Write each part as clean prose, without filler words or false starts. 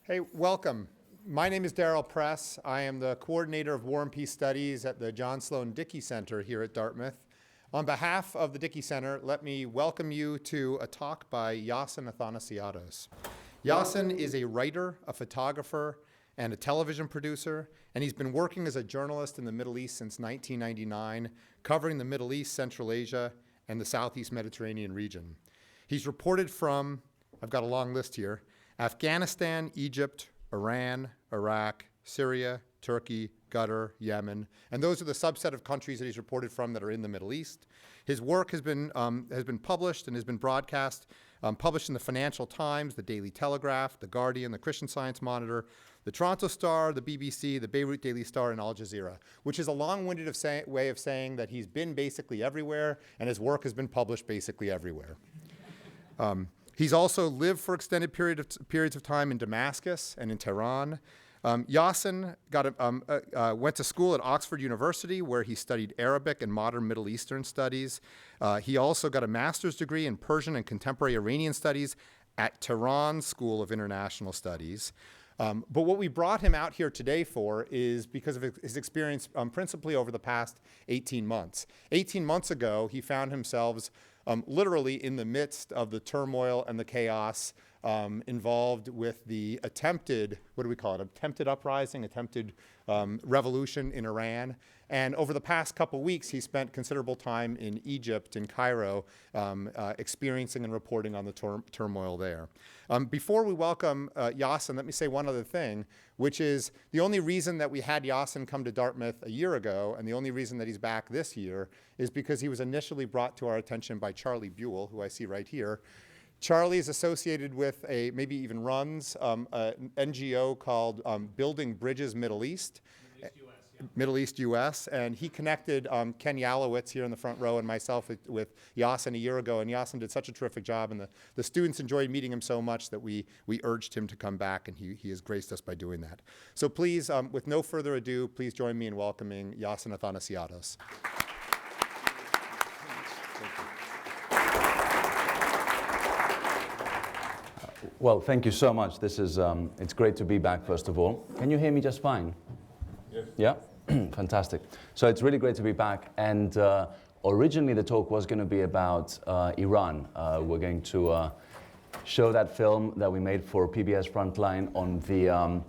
Hey, welcome. My name is Darrell Press. I am the coordinator of War and Peace Studies at the John Sloan Dickey Center here at Dartmouth. On behalf of the Dickey Center, let me welcome you to a talk by Iason Athanasiadis. Iason is a writer, a photographer, and a television producer, and he's been working as a journalist in the Middle East since 1999, covering the Middle East, Central Asia, and the Southeast Mediterranean region. He's reported from, I've got a long list here, Afghanistan, Egypt, Iran, Iraq, Syria, Turkey, Qatar, Yemen, and those are the subset of countries that he's reported from that are in the Middle East. His work has been published and has been broadcast, published in the Financial Times, the Daily Telegraph, the Guardian, the Christian Science Monitor, the Toronto Star, the BBC, the Beirut Daily Star, and Al Jazeera, which is a long-winded way of saying that he's been basically everywhere and his work has been published basically everywhere. He's also lived for extended periods of time in Damascus and in Tehran. Iason went to school at Oxford University, where he studied Arabic and modern Middle Eastern studies. He also got a master's degree in Persian and contemporary Iranian studies at Tehran School of International Studies. But what we brought him out here today for is because of his experience principally over the past 18 months. 18 months ago, he found himself literally in the midst of the turmoil and the chaos involved with the attempted uprising, attempted revolution in Iran. And over the past couple weeks, he spent considerable time in Egypt, in Cairo, experiencing and reporting on the turmoil there. Before we welcome Iason, let me say one other thing, which is the only reason that we had Iason come to Dartmouth a year ago, and the only reason that he's back this year, is because he was initially brought to our attention by Charlie Buell, who I see right here. Charlie is associated with maybe even runs an NGO called Building Bridges Middle East. Middle East US, and he connected Ken Yalowitz here in the front row and myself with Iason a year ago, and Iason did such a terrific job, and the students enjoyed meeting him so much that we urged him to come back, and he has graced us by doing that. So please, with no further ado, please join me in welcoming Iason Athanasiadis. Well, thank you so much. This is, it's great to be back, first of all. Can you hear me just fine? Yes. Yeah? Fantastic. So it's really great to be back. And originally the talk was going to be about Iran. We're going to show that film that we made for PBS Frontline on the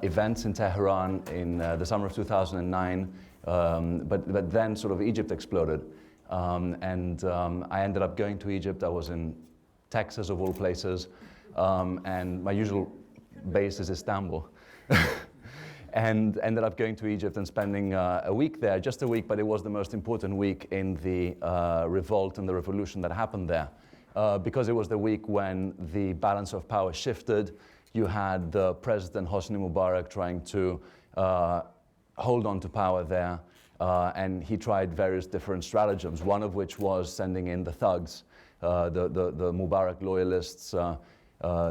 events in Tehran in the summer of 2009. But then sort of Egypt exploded. I ended up going to Egypt. I was in Texas, of all places. And my usual base is Istanbul. And ended up going to Egypt and spending a week there, just a week, but it was the most important week in the revolt and the revolution that happened there. Because it was the week when the balance of power shifted. You had the President Hosni Mubarak trying to hold on to power there, and he tried various different stratagems, one of which was sending in the thugs, the Mubarak loyalists,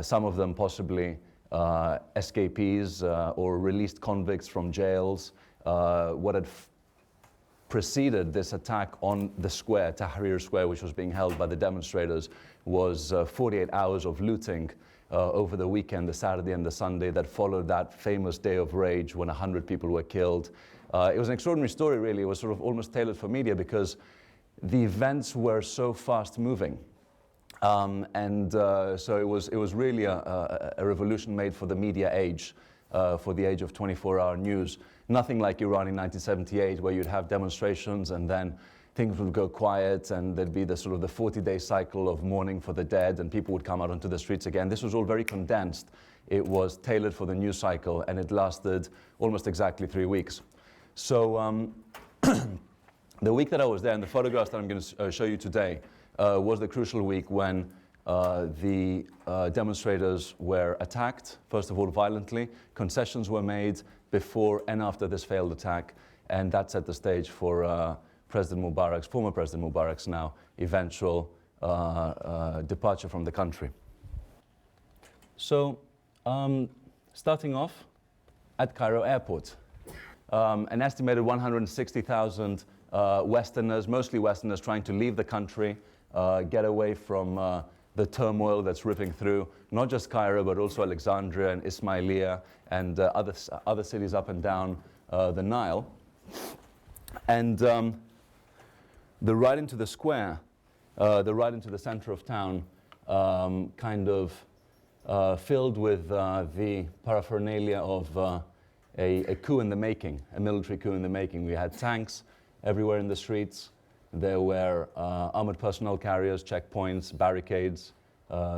some of them possibly escapees or released convicts from jails. What had preceded this attack on the square, Tahrir Square, which was being held by the demonstrators, was 48 hours of looting over the weekend, the Saturday and the Sunday, that followed that famous day of rage when 100 people were killed. It was an extraordinary story, really. It was sort of almost tailored for media because the events were so fast moving. So it was really a revolution made for the media age, for the age of 24-hour news. Nothing like Iran in 1978, where you'd have demonstrations and then things would go quiet and there'd be the sort of the 40-day cycle of mourning for the dead and people would come out onto the streets again. This was all very condensed. It was tailored for the news cycle and it lasted almost exactly 3 weeks. So the week that I was there, and the photographs that I'm going to show you today, was the crucial week when the demonstrators were attacked, first of all violently. Concessions were made before and after this failed attack, and that set the stage for former President Mubarak's now eventual departure from the country. So, starting off at Cairo airport, an estimated 160,000 Westerners, mostly Westerners, trying to leave the country, get away from the turmoil that's ripping through not just Cairo, but also Alexandria and Ismailia and other cities up and down the Nile. And the ride into the square, the ride into the center of town, kind of filled with the paraphernalia of a coup in the making, a military coup in the making. We had tanks everywhere in the streets. There were armored personnel carriers, checkpoints, barricades,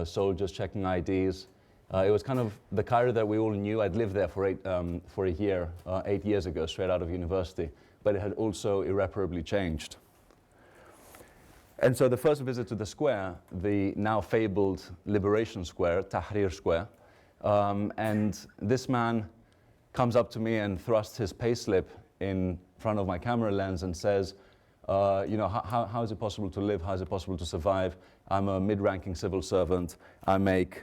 soldiers checking IDs. It was kind of the Cairo that we all knew. I'd lived there for a year, 8 years ago, straight out of university. But it had also irreparably changed. And so the first visit to the square, the now fabled Liberation Square, Tahrir Square, and this man comes up to me and thrusts his payslip in front of my camera lens and says, how is it possible to live? How is it possible to survive? I'm a mid-ranking civil servant. I make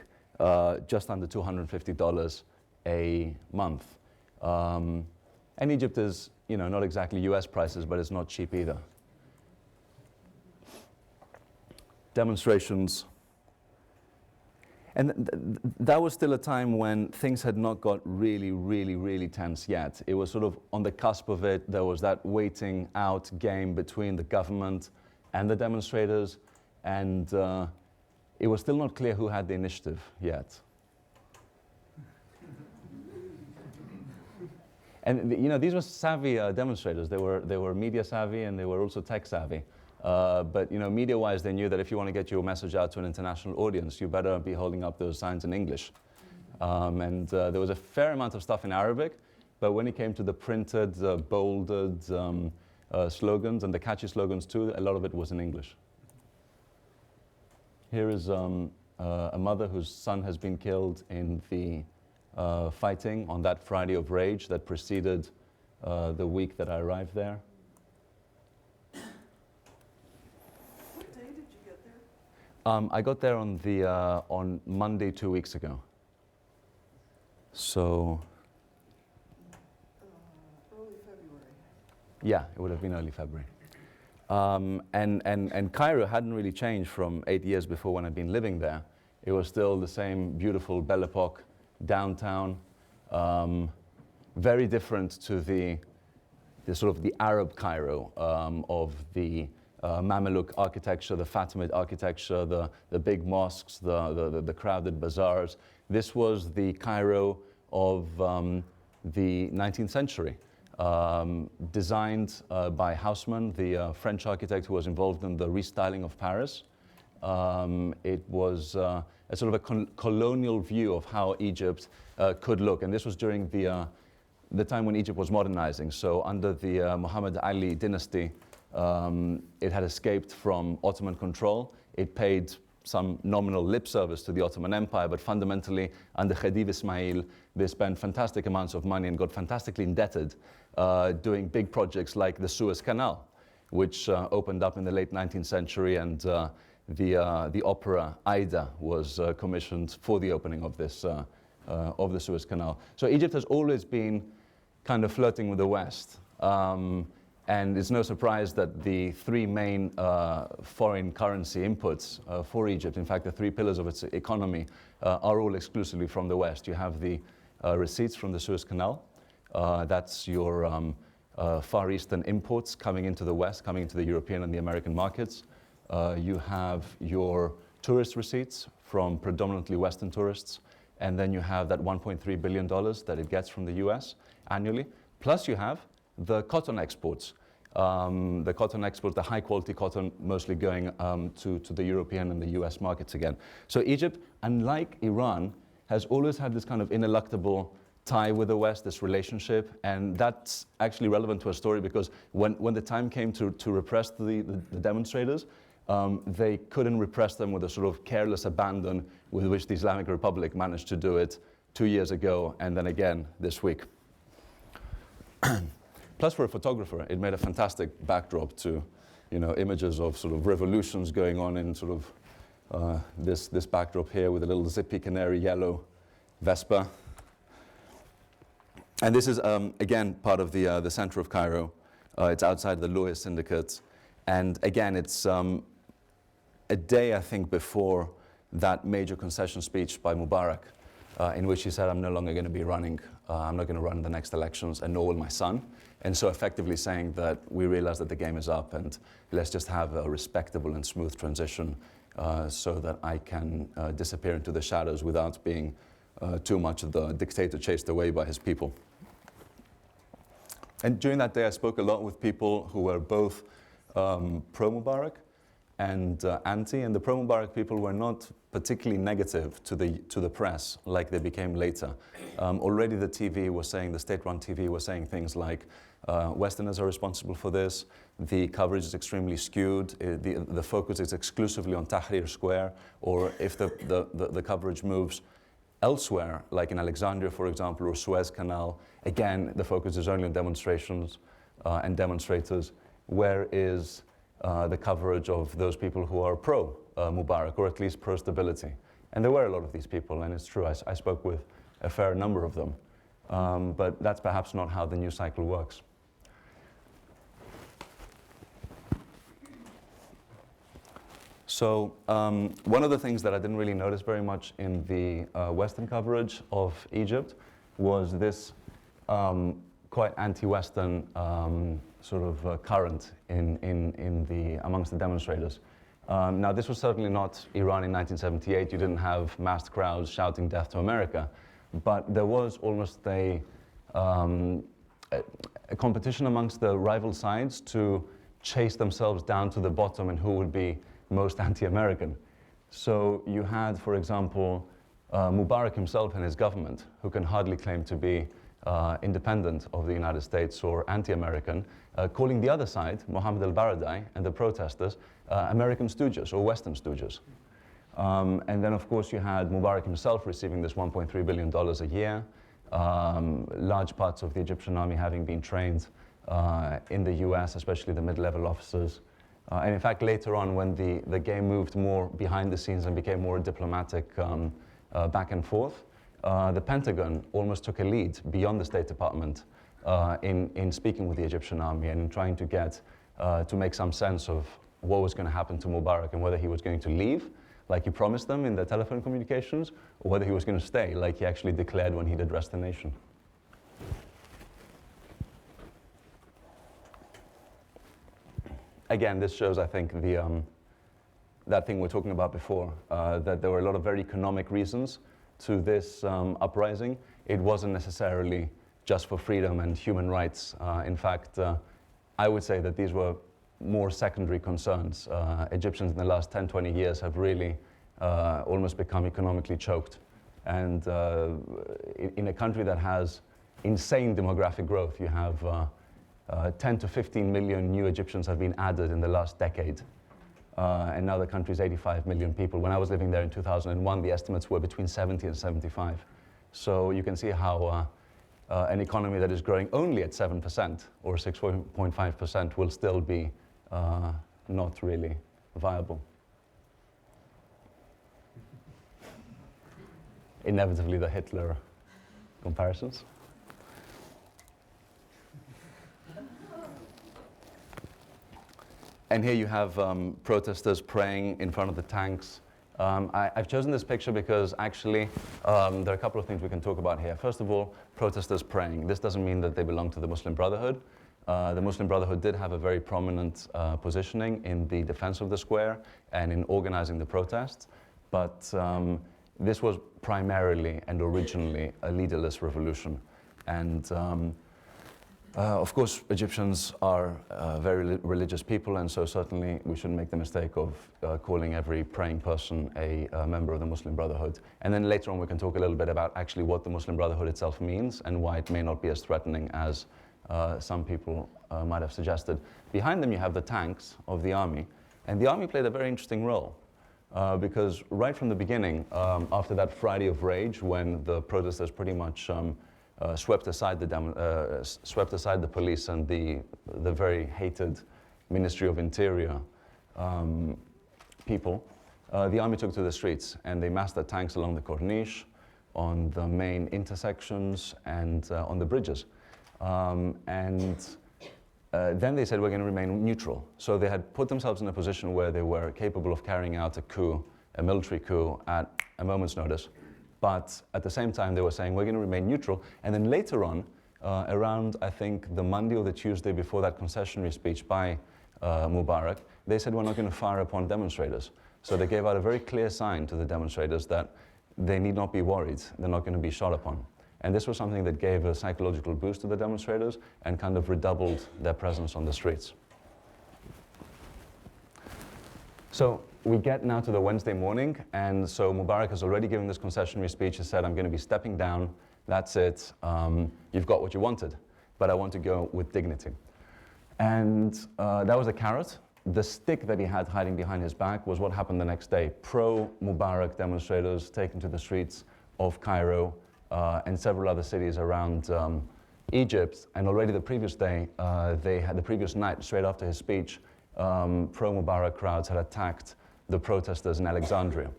just under $250 a month. And Egypt is, not exactly US prices, but it's not cheap either. Demonstrations. And that was still a time when things had not got really, really, really tense yet. It was sort of on the cusp of it. There was that waiting out game between the government and the demonstrators, and it was still not clear who had the initiative yet. And these were savvy demonstrators. They were media savvy, and they were also tech savvy. But media-wise, they knew that if you want to get your message out to an international audience, you better be holding up those signs in English. And there was a fair amount of stuff in Arabic, but when it came to the printed, bolded slogans, and the catchy slogans too, a lot of it was in English. Here is a mother whose son has been killed in the fighting on that Friday of Rage that preceded the week that I arrived there. I got there on Monday 2 weeks ago. So. Early February. Yeah, it would have been early February. And Cairo hadn't really changed from 8 years before when I'd been living there. It was still the same beautiful Belle Epoque downtown, very different to the sort of the Arab Cairo of the Mamluk architecture, the Fatimid architecture, the big mosques, the crowded bazaars. This was the Cairo of the 19th century, designed by Haussmann, the French architect who was involved in the restyling of Paris. It was a sort of a colonial view of how Egypt could look, and this was during the time when Egypt was modernizing. So under the Muhammad Ali dynasty, it had escaped from Ottoman control. It paid some nominal lip service to the Ottoman Empire, but fundamentally, under Khedive Ismail, they spent fantastic amounts of money and got fantastically indebted doing big projects like the Suez Canal, which opened up in the late 19th century, and the opera Aida was commissioned for the opening of this of the Suez Canal. So Egypt has always been kind of flirting with the West. And it's no surprise that the three main foreign currency inputs for Egypt, in fact, the three pillars of its economy, are all exclusively from the West. You have the receipts from the Suez Canal. That's your Far Eastern imports coming into the West, coming into the European and the American markets. You have your tourist receipts from predominantly Western tourists. And then you have that $1.3 billion that it gets from the US annually. Plus you have the cotton exports. The high quality cotton, mostly going to the European and the US markets again. So Egypt, unlike Iran, has always had this kind of ineluctable tie with the West, this relationship, and that's actually relevant to our story because when the time came to repress the demonstrators, they couldn't repress them with the sort of careless abandon with which the Islamic Republic managed to do it 2 years ago and then again this week. Plus, for a photographer, it made a fantastic backdrop to, images of sort of revolutions going on in sort of this backdrop here with a little zippy canary yellow Vespa. And this is, again, part of the center of Cairo. It's outside the Louis Syndicate. And again, it's a day, I think, before that major concession speech by Mubarak, in which he said, I'm no longer going to be running, I'm not going to run the next elections, and nor will my son. And so effectively saying that we realize that the game is up and let's just have a respectable and smooth transition so that I can disappear into the shadows without being too much of the dictator chased away by his people. And during that day, I spoke a lot with people who were both pro-Mubarak and anti, and the pro-Mubarak people were not particularly negative to the press like they became later. Already the TV was saying, the state-run TV was saying things like, Westerners are responsible for this, the coverage is extremely skewed, the focus is exclusively on Tahrir Square, or if the coverage moves elsewhere, like in Alexandria, for example, or Suez Canal, again, the focus is only on demonstrations and demonstrators. Where is the coverage of those people who are pro-Mubarak, or at least pro-stability? And there were a lot of these people, and it's true, I spoke with a fair number of them. But that's perhaps not how the news cycle works. So one of the things that I didn't really notice very much in the Western coverage of Egypt was this quite anti-Western sort of current amongst the demonstrators. Now, this was certainly not Iran in 1978. You didn't have massed crowds shouting "Death to America," but there was almost a competition amongst the rival sides to chase themselves down to the bottom and who would be most anti-American. So you had, for example, Mubarak himself and his government, who can hardly claim to be independent of the United States or anti-American, calling the other side, Mohammed al-Baradei and the protesters, American stooges or Western stooges. And then, of course, you had Mubarak himself receiving this $1.3 billion a year, large parts of the Egyptian army having been trained in the US, especially the mid-level officers. And in fact, later on, when the game moved more behind the scenes and became more diplomatic back and forth, the Pentagon almost took a lead beyond the State Department in speaking with the Egyptian army and in trying to get to make some sense of what was going to happen to Mubarak and whether he was going to leave, like he promised them in the telephone communications, or whether he was going to stay, like he actually declared when he'd addressed the nation. Again, this shows, I think, that thing we're talking about before, that there were a lot of very economic reasons to this uprising. It wasn't necessarily just for freedom and human rights. In fact, I would say that these were more secondary concerns. Egyptians in the last 10, 20 years have really almost become economically choked. And in a country that has insane demographic growth, you have 10 to 15 million new Egyptians have been added in the last decade. And now the country is 85 million people. When I was living there in 2001, the estimates were between 70 and 75. So you can see how an economy that is growing only at 7% or 6.5% will still be not really viable. Inevitably, the Hitler comparisons. And here you have protesters praying in front of the tanks. I've chosen this picture because actually there are a couple of things we can talk about here. First of all, protesters praying. This doesn't mean that they belong to the Muslim Brotherhood. The Muslim Brotherhood did have a very prominent positioning in the defense of the square and in organizing the protests. But this was primarily and originally a leaderless revolution. And of course, Egyptians are very religious people, and so certainly we shouldn't make the mistake of calling every praying person a member of the Muslim Brotherhood. And then later on we can talk a little bit about actually what the Muslim Brotherhood itself means and why it may not be as threatening as some people might have suggested. Behind them you have the tanks of the army, and the army played a very interesting role. Because right from the beginning, after that Friday of Rage, when the protesters pretty much swept aside the police and the very hated Ministry of Interior people, the army took to the streets and they massed their tanks along the Corniche, on the main intersections, and on the bridges. Then they said, we're going to remain neutral. So they had put themselves in a position where they were capable of carrying out a coup a military coup at a moment's notice. But at the same time, they were saying, we're going to remain neutral. And then later on, around, I think, the Monday or the Tuesday before that concessionary speech by Mubarak, they said, we're not going to fire upon demonstrators. So they gave out a very clear sign to the demonstrators that they need not be worried, they're not going to be shot upon. And this was something that gave a psychological boost to the demonstrators and kind of redoubled their presence on the streets. So we get now to the Wednesday morning, and so Mubarak has already given this concessionary speech. He said, I'm going to be stepping down, that's it, you've got what you wanted, but I want to go with dignity. And that was a carrot. The stick that he had hiding behind his back was what happened the next day. Pro-Mubarak demonstrators taken to the streets of Cairo and several other cities around Egypt. And already the previous day, the previous night, straight after his speech, pro-Mubarak crowds had attacked the protesters in Alexandria.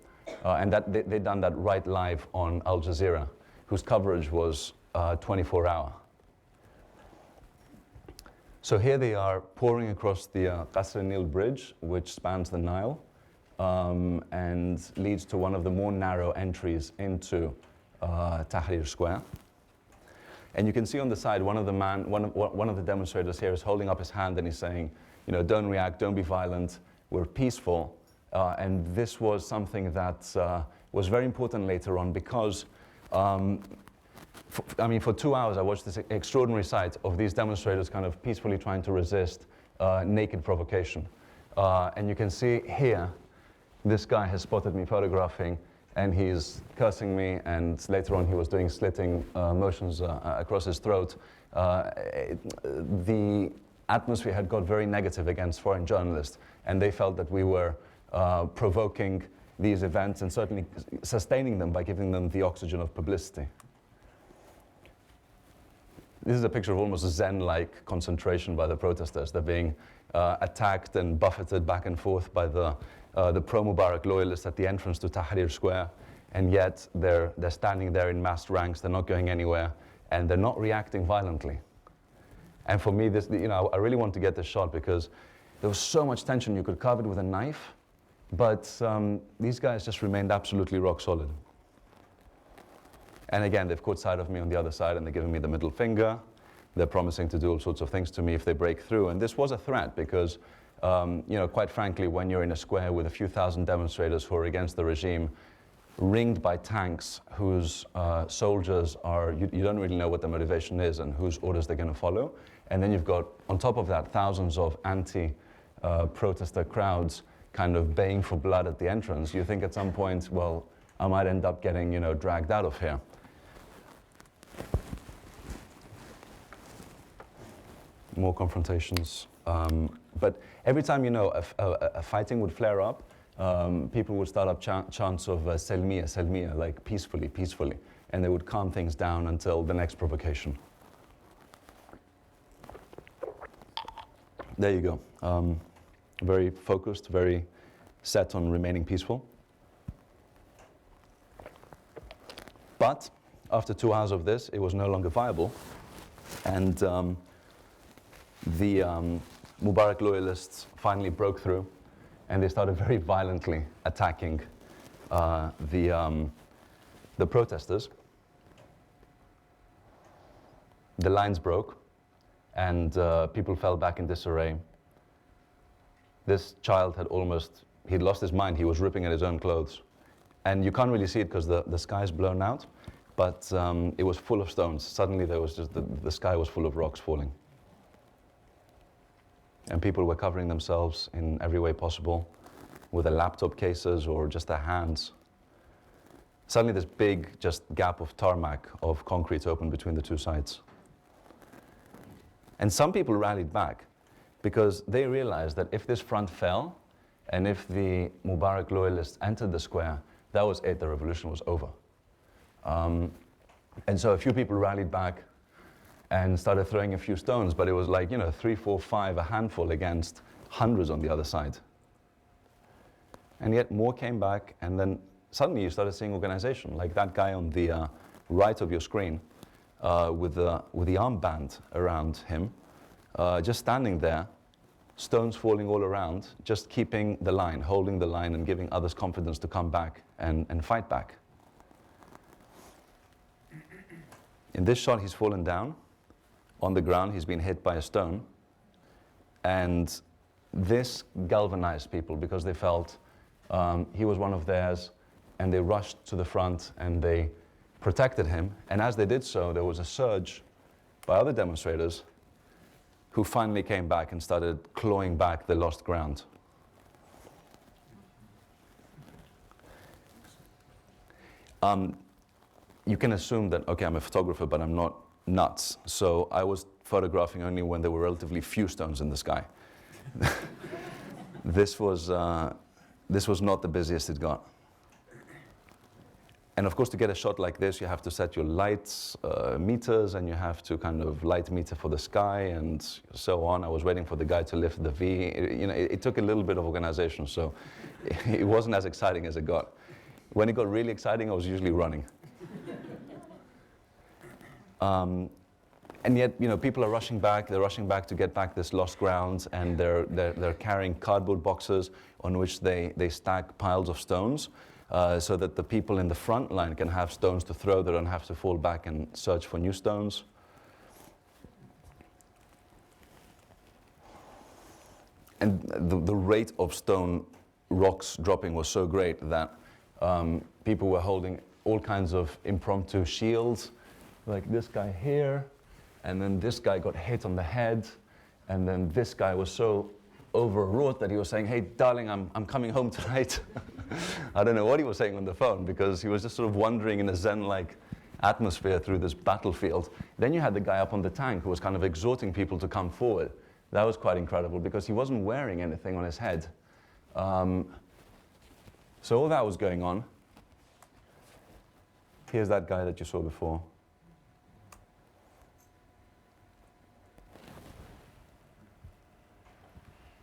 And they'd done that right live on Al Jazeera, whose coverage was 24-hour. So here they are pouring across the Qasr Nil bridge, which spans the Nile and leads to one of the more narrow entries into Tahrir Square. And you can see on the side, one of the demonstrators here is holding up his hand and he's saying, you know, don't react, don't be violent, we're peaceful. And this was something that was very important later on because for 2 hours, I watched this extraordinary sight of these demonstrators kind of peacefully trying to resist naked provocation. And you can see here, this guy has spotted me photographing, and he's cursing me, and later on he was doing slitting motions across his throat. The atmosphere had got very negative against foreign journalists, and they felt that we were provoking these events and certainly sustaining them by giving them the oxygen of publicity. This is a picture of almost a Zen-like concentration by the protesters. They're being attacked and buffeted back and forth by the pro-Mubarak loyalists at the entrance to Tahrir Square, and yet they're standing there in massed ranks. They're not going anywhere, and they're not reacting violently. And for me, this, I really want to get this shot because there was so much tension. You could carve it with a knife, but these guys just remained absolutely rock solid. And again, they've caught sight of me on the other side, and they're giving me the middle finger. They're promising to do all sorts of things to me if they break through. And this was a threat because, quite frankly, when you're in a square with a few thousand demonstrators who are against the regime, ringed by tanks whose soldiers are, you don't really know what their motivation is and whose orders they're going to follow. And then you've got, on top of that, thousands of anti-protester crowds kind of baying for blood at the entrance. You think at some point, well, I might end up getting, dragged out of here. More confrontations. But every time, a fighting would flare up, people would start up chants of selmiya, selmiya, like peacefully, peacefully. And they would calm things down until the next provocation. There you go. Very focused, very set on remaining peaceful. But after 2 hours of this, it was no longer viable. And the Mubarak loyalists finally broke through, and they started very violently attacking the protesters. The lines broke, and people fell back in disarray. This child he'd lost his mind. He was ripping at his own clothes. And you can't really see it because the sky's blown out, but it was full of stones. Suddenly there was just, the sky was full of rocks falling. And people were covering themselves in every way possible with their laptop cases or just their hands. Suddenly this big just gap of tarmac, of concrete opened between the two sides. And some people rallied back because they realized that if this front fell and if the Mubarak loyalists entered the square, that was it, the revolution was over. And so a few people rallied back and started throwing a few stones, but it was like, 3, 4, 5, a handful against hundreds on the other side. And yet more came back, and then suddenly you started seeing organization, like that guy on the right of your screen with the armband around him, just standing there stones falling all around, just keeping the line, holding the line, and giving others confidence to come back and fight back. In this shot, he's fallen down on the ground. He's been hit by a stone. And this galvanized people because they felt he was one of theirs, and they rushed to the front and they protected him. And as they did so, there was a surge by other demonstrators who finally came back and started clawing back the lost ground. You can assume that, okay, I'm a photographer, but I'm not nuts. So I was photographing only when there were relatively few stones in the sky. This was not the busiest it got. And of course, to get a shot like this, you have to set your lights meters, and you have to kind of light meter for the sky and so on. I was waiting for the guy to lift the V. It took a little bit of organization, so it wasn't as exciting as it got. When it got really exciting, I was usually running. And yet, people are rushing back. They're rushing back to get back this lost ground, and they're carrying cardboard boxes on which they stack piles of stones, so that the people in the front line can have stones to throw. They don't have to fall back and search for new stones. And the rate of stone rocks dropping was so great that people were holding all kinds of impromptu shields, like this guy here, and then this guy got hit on the head, and then this guy was so overwrought that he was saying, "Hey, darling, I'm coming home tonight." I don't know what he was saying on the phone, because he was just sort of wandering in a Zen-like atmosphere through this battlefield. Then you had the guy up on the tank who was kind of exhorting people to come forward. That was quite incredible, because he wasn't wearing anything on his head. So all that was going on. Here's that guy that you saw before.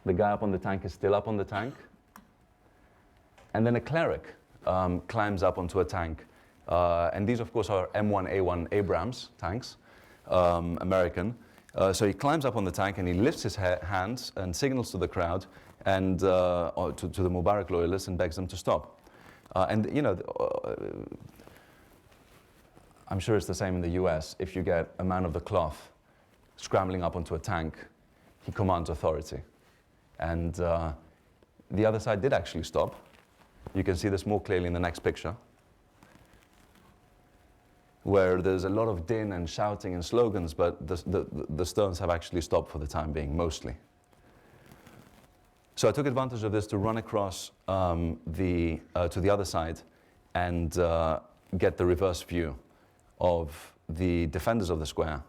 The guy up on the tank is still up on the tank. And then a cleric climbs up onto a tank. And these, of course, are M1A1 Abrams tanks, American. So he climbs up on the tank and he lifts his hands and signals to the crowd and to the Mubarak loyalists and begs them to stop. I'm sure it's the same in the US. If you get a man of the cloth scrambling up onto a tank, he commands authority. And the other side did actually stop. You can see this more clearly in the next picture, where there's a lot of din and shouting and slogans, but the stones have actually stopped for the time being, mostly. So I took advantage of this to run across to the other side and get the reverse view of the defenders of the square,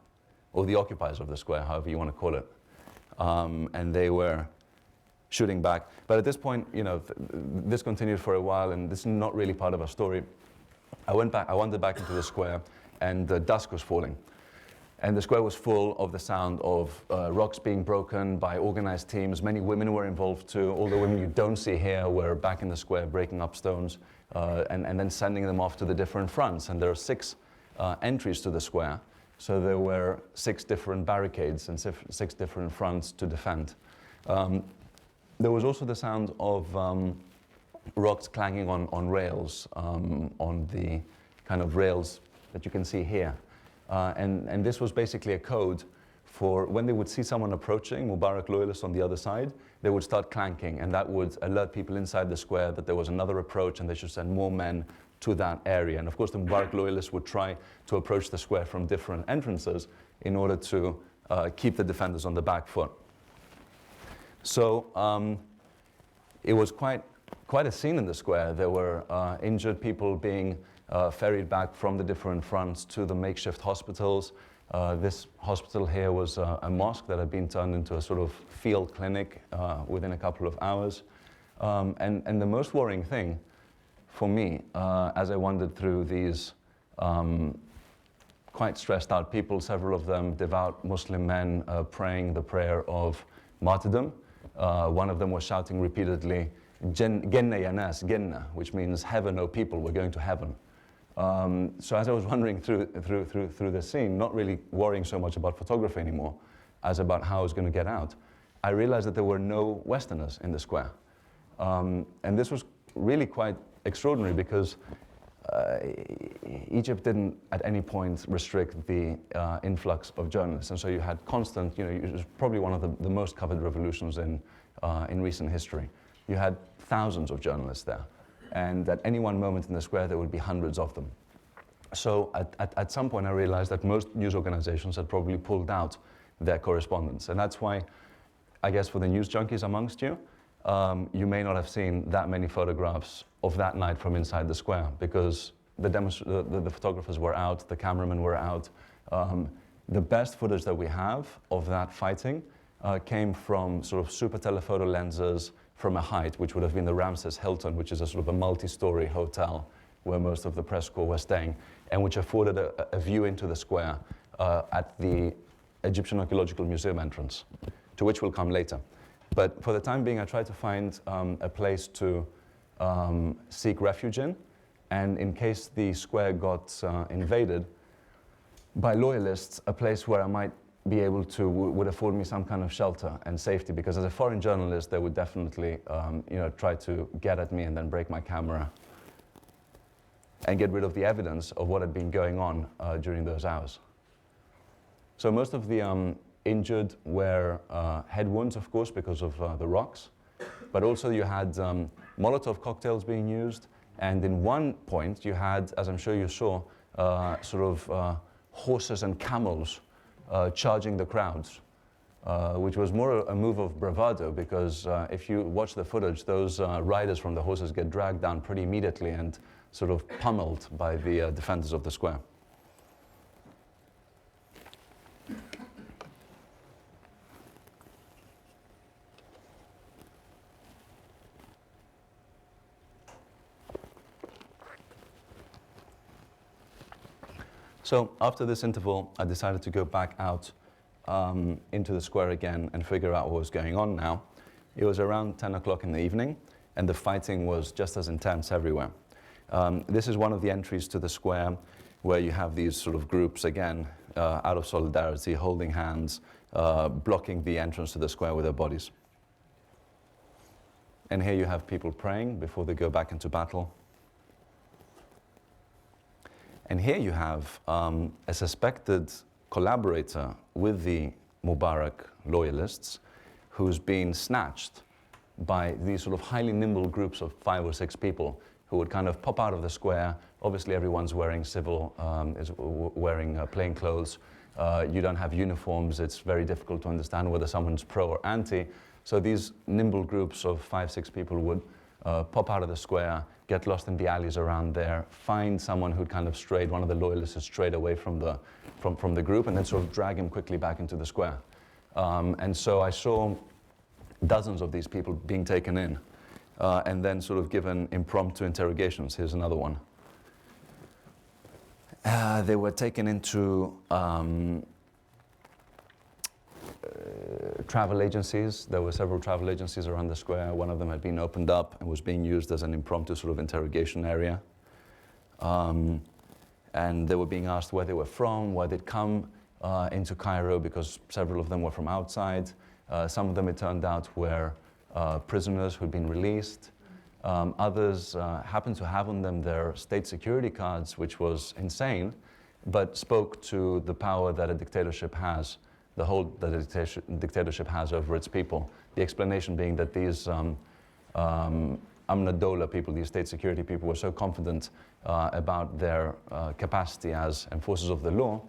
or the occupiers of the square, however you want to call it. And they were shooting back. But at this point, this continued for a while, and this is not really part of our story. I wandered back into the square, and dusk was falling. And the square was full of the sound of rocks being broken by organized teams. Many women were involved too. All the women you don't see here were back in the square breaking up stones and then sending them off to the different fronts. And there are 6 entries to the square. So there were 6 different barricades and 6 different fronts to defend. There was also the sound of rocks clanging on rails, on the kind of rails that you can see here. And this was basically a code for when they would see someone approaching, Mubarak loyalists on the other side, they would start clanking, and that would alert people inside the square that there was another approach and they should send more men to that area. And of course, the Mubarak loyalists would try to approach the square from different entrances in order to keep the defenders on the back foot. So it was quite a scene in the square. There were injured people being ferried back from the different fronts to the makeshift hospitals. This hospital here was a mosque that had been turned into a sort of field clinic within a couple of hours. And the most worrying thing for me, as I wandered through these quite stressed out people, several of them devout Muslim men praying the prayer of martyrdom. One of them was shouting repeatedly, Genna ya nas, Genna, which means heaven, O people, we're going to heaven. So as I was wandering through the scene, not really worrying so much about photography anymore as about how I was going to get out, I realized that there were no Westerners in the square. And this was really quite extraordinary because Egypt didn't at any point restrict the influx of journalists. And so you had constant, it was probably one of the most covered revolutions in recent history. You had thousands of journalists there. And at any one moment in the square, there would be hundreds of them. So at some point, I realized that most news organizations had probably pulled out their correspondents. And that's why, I guess, for the news junkies amongst you, you may not have seen that many photographs of that night from inside the square, because the photographers were out, the cameramen were out. The best footage that we have of that fighting came from sort of super telephoto lenses from a height, which would have been the Ramses Hilton, which is a sort of a multi-story hotel where most of the press corps were staying, and which afforded a view into the square at the Egyptian Archaeological Museum entrance, to which we'll come later. But for the time being, I tried to find a place to seek refuge in, and in case the square got invaded by loyalists, a place where I might be able to, would afford me some kind of shelter and safety, because as a foreign journalist, they would definitely try to get at me and then break my camera and get rid of the evidence of what had been going on during those hours. So most of the injured were head wounds, of course, because of the rocks, but also you had Molotov cocktails being used, and in one point you had, as I'm sure you saw, horses and camels charging the crowds, which was more a move of bravado, because if you watch the footage, those riders from the horses get dragged down pretty immediately and sort of pummeled by the defenders of the square. So after this interval, I decided to go back out into the square again and figure out what was going on now. It was around 10 o'clock in the evening, and the fighting was just as intense everywhere. This is one of the entries to the square where you have these sort of groups, again, out of solidarity, holding hands, blocking the entrance to the square with their bodies. And here you have people praying before they go back into battle. And here you have a suspected collaborator with the Mubarak loyalists who's been snatched by these sort of highly nimble groups of 5 or 6 people who would kind of pop out of the square. Obviously, everyone's wearing plain clothes. You don't have uniforms. It's very difficult to understand whether someone's pro or anti. So these nimble groups of 5, 6 people would pop out of the square, get lost in the alleys around there, find someone who'd kind of strayed, one of the loyalists had strayed away from the group, and then sort of drag him quickly back into the square. And so I saw dozens of these people being taken in, and then sort of given impromptu interrogations. Here's another one. They were taken into travel agencies. There were several travel agencies around the square. One of them had been opened up and was being used as an impromptu sort of interrogation area. And they were being asked where they were from, why they'd come into Cairo, because several of them were from outside. Some of them, it turned out, were prisoners who'd been released. Others happened to have on them their state security cards, which was insane, but spoke to the power that a dictatorship has, the hold that a dictatorship has over its people. The explanation being that these Amna Dola people, these state security people, were so confident about their capacity as enforcers of the law,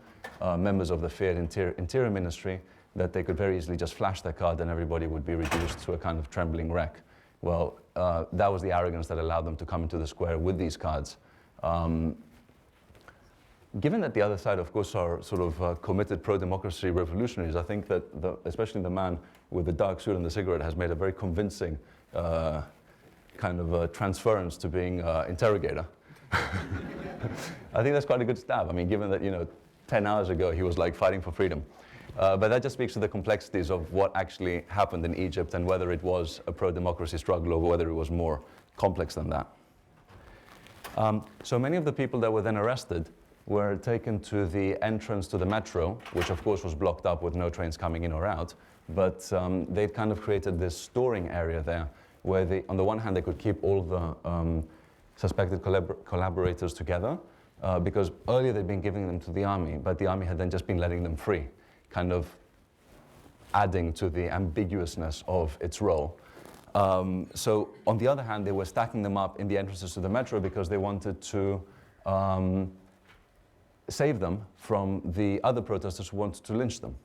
members of the feared interior ministry, that they could very easily just flash their card and everybody would be reduced to a kind of trembling wreck. Well, that was the arrogance that allowed them to come into the square with these cards. Given that the other side, of course, are sort of committed pro-democracy revolutionaries, I think that especially the man with the dark suit and the cigarette has made a very convincing kind of transference to being interrogator. I think that's quite a good stab. I mean, given that, 10 hours ago he was like fighting for freedom. But that just speaks to the complexities of what actually happened in Egypt and whether it was a pro-democracy struggle or whether it was more complex than that. So many of the people that were then arrested were taken to the entrance to the metro, which of course was blocked up with no trains coming in or out. But they'd kind of created this storing area there where they, on the one hand, they could keep all the suspected collaborators together because earlier they'd been giving them to the army, but the army had then just been letting them free, kind of adding to the ambiguousness of its role. So on the other hand, they were stacking them up in the entrances to the metro because they wanted to save them from the other protesters who wanted to lynch them.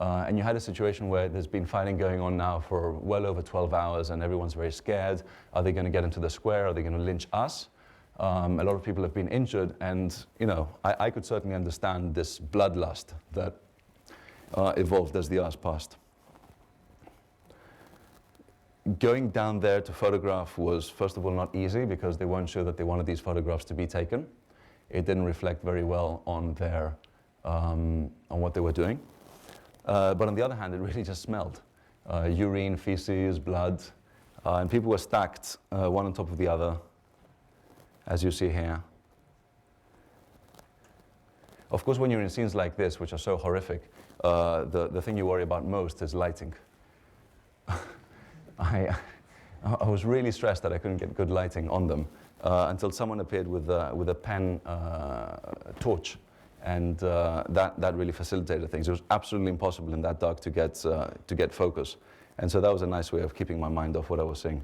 And you had a situation where there's been fighting going on now for well over 12 hours and everyone's very scared. Are they going to get into the square? Are they going to lynch us? A lot of people have been injured, and you know, I could certainly understand this bloodlust that evolved as the hours passed. Going down there to photograph was, first of all, not easy because they weren't sure that they wanted these photographs to be taken. It didn't reflect very well on their, on what they were doing. But on the other hand, it really just smelled. Urine, feces, blood, and people were stacked one on top of the other, as you see here. Of course, when you're in scenes like this, which are so horrific, the thing you worry about most is lighting. I was really stressed that I couldn't get good lighting on them until someone appeared with a pen torch, and that really facilitated things. It was absolutely impossible in that dark to get focus, and so that was a nice way of keeping my mind off what I was seeing.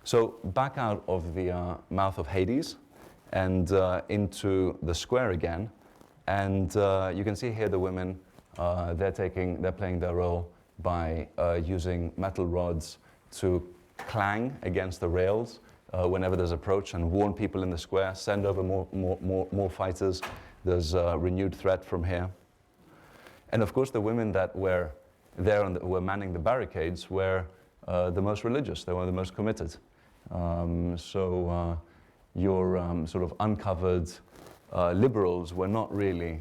So back out of the mouth of Hades and into the square again, and you can see here the women. They're playing their role by using metal rods to clang against the rails whenever there's approach and warn people in the square, send over more fighters. There's a renewed threat from here. And of course, the women that were there and were manning the barricades were the most religious. They were the most committed. So your sort of uncovered liberals were not really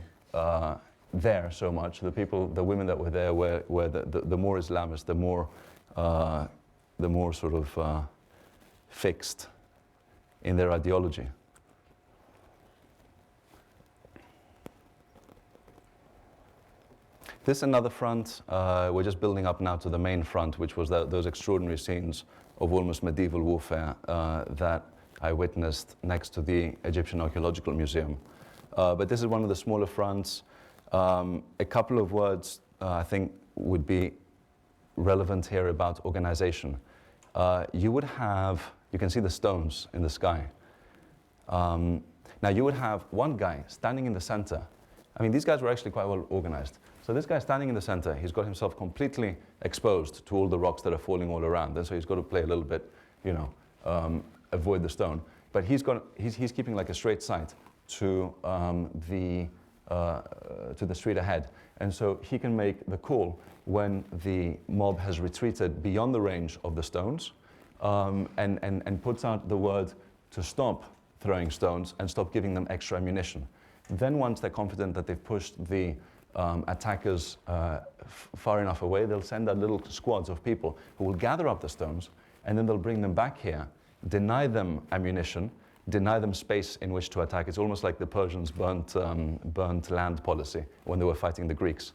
there so much. The women that were there were the more Islamist, the more sort of fixed in their ideology. This another front. We're just building up now to the main front, which was those extraordinary scenes of almost medieval warfare that I witnessed next to the Egyptian Archaeological Museum. But this is one of the smaller fronts. A couple of words I think would be relevant here about organization. You can see the stones in the sky. Now you would have one guy standing in the center. I mean, these guys were actually quite well organized. So this guy standing in the center, he's got himself completely exposed to all the rocks that are falling all around. And so he's got to play a little bit, you know, avoid the stone. But he's keeping like a straight sight to the street ahead. And so he can make the call when the mob has retreated beyond the range of the stones and puts out the word to stop throwing stones and stop giving them extra ammunition. Then once they're confident that they've pushed the attackers far enough away, they'll send out little squads of people who will gather up the stones, and then they'll bring them back here, deny them ammunition, deny them space in which to attack. It's almost like the Persians burnt land policy when they were fighting the Greeks.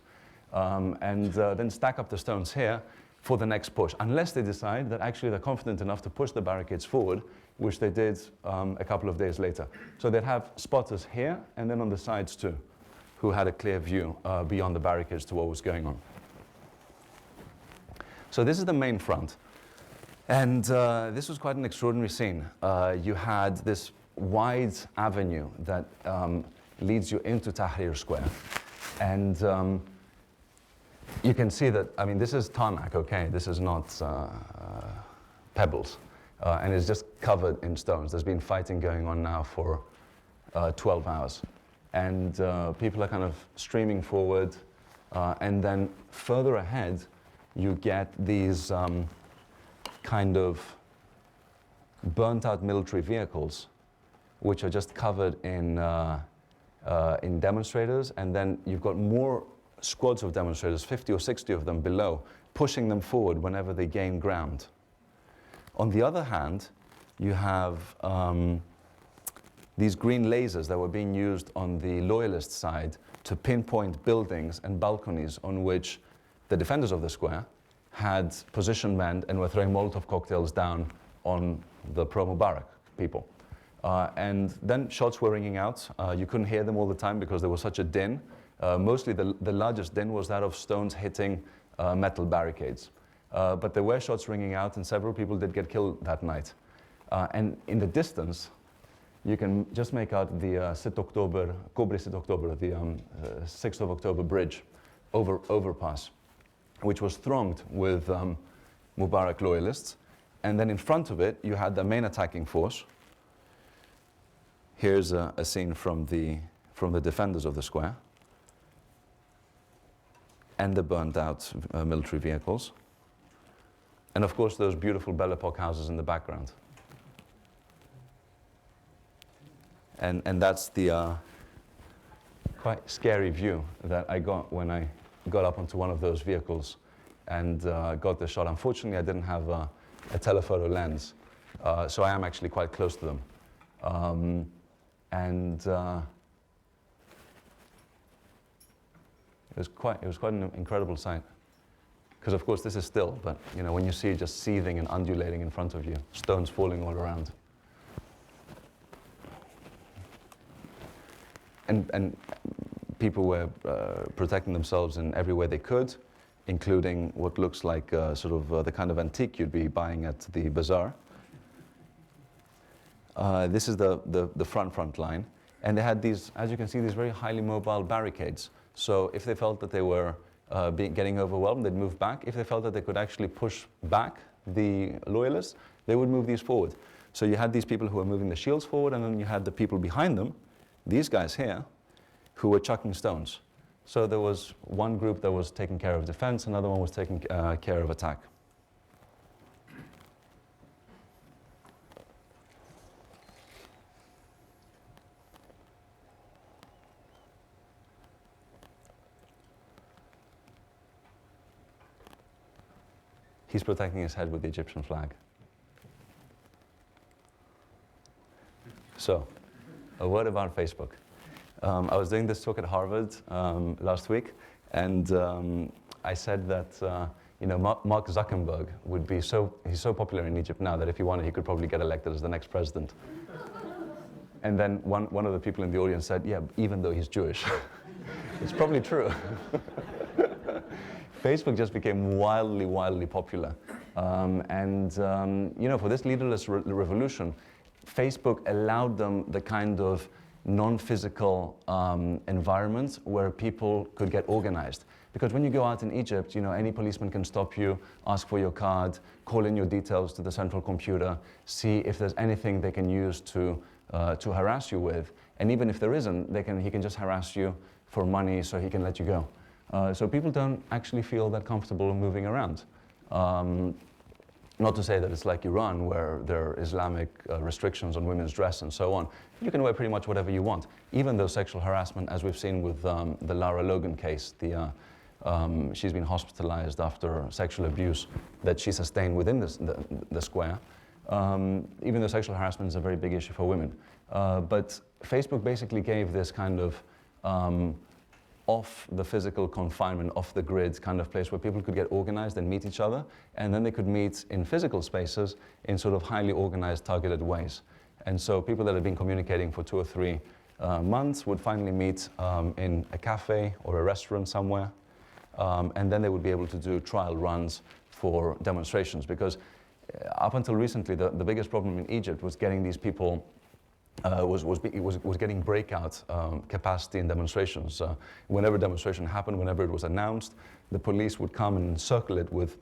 And then stack up the stones here for the next push, unless they decide that actually they're confident enough to push the barricades forward, which they did a couple of days later. So they'd have spotters here and then on the sides too, who had a clear view beyond the barricades to what was going on. So this is the main front. And this was quite an extraordinary scene. You had this wide avenue that leads you into Tahrir Square. And you can see that, I mean, this is tarmac, okay? This is not pebbles. And it's just covered in stones. There's been fighting going on now for 12 hours. And people are kind of streaming forward. And then further ahead, you get these kind of burnt out military vehicles, which are just covered in demonstrators. And then you've got more squads of demonstrators, 50 or 60 of them below, pushing them forward whenever they gain ground. On the other hand, you have the these green lasers that were being used on the loyalist side to pinpoint buildings and balconies on which the defenders of the square had position manned and were throwing Molotov cocktails down on the pro-Mubarak people. And then shots were ringing out. You couldn't hear them all the time because there was such a din. Mostly the largest din was that of stones hitting metal barricades. But there were shots ringing out, and several people did get killed that night. And in the distance, you can just make out the 6 October, Kobri 6 October, the 6th of October bridge overpass, which was thronged with Mubarak loyalists. And then in front of it, you had the main attacking force. Here's a scene from the defenders of the square and the burned out military vehicles. And of course, those beautiful Belle Epoque houses in the background. And that's the quite scary view that I got when I got up onto one of those vehicles and got the shot. Unfortunately, I didn't have a telephoto lens, so I am actually quite close to them. It was quite an incredible sight. Because of course this is still, but you know, when you see it just seething and undulating in front of you, stones falling all around. And people were protecting themselves in every way they could, including what looks like the kind of antique you'd be buying at the bazaar. This is the front line. And they had these, as you can see, these very highly mobile barricades. So if they felt that they were getting overwhelmed, they'd move back. If they felt that they could actually push back the loyalists, they would move these forward. So you had these people who were moving the shields forward, and then you had the people behind them, these guys here, who were chucking stones. So there was one group that was taking care of defense, another one was taking care of attack. He's protecting his head with the Egyptian flag. So, a word about Facebook. I was doing this talk at Harvard last week, and I said that Mark Zuckerberg would be he's so popular in Egypt now that if he wanted, he could probably get elected as the next president. And then one of the people in the audience said, yeah, even though he's Jewish. It's probably true. Facebook just became wildly popular. For this leaderless revolution, Facebook allowed them the kind of non-physical environment where people could get organized. Because when you go out in Egypt, any policeman can stop you, ask for your card, call in your details to the central computer, see if there's anything they can use to harass you with. And even if there isn't, he can just harass you for money so he can let you go. So people don't actually feel that comfortable moving around. Not to say that it's like Iran, where there are Islamic restrictions on women's dress and so on. You can wear pretty much whatever you want. Even though sexual harassment, as we've seen with the Lara Logan case, she's been hospitalized after sexual abuse that she sustained within the square. Even though sexual harassment is a very big issue for women. But Facebook basically gave this kind of off the physical confinement, off the grid kind of place where people could get organized and meet each other, and then they could meet in physical spaces in sort of highly organized, targeted ways. And so people that had been communicating for 2 or 3 months would finally meet in a cafe or a restaurant somewhere, and then they would be able to do trial runs for demonstrations, because up until recently, the biggest problem in Egypt was getting these people was getting breakout capacity in demonstrations. Whenever a demonstration happened, whenever it was announced, the police would come and encircle it with,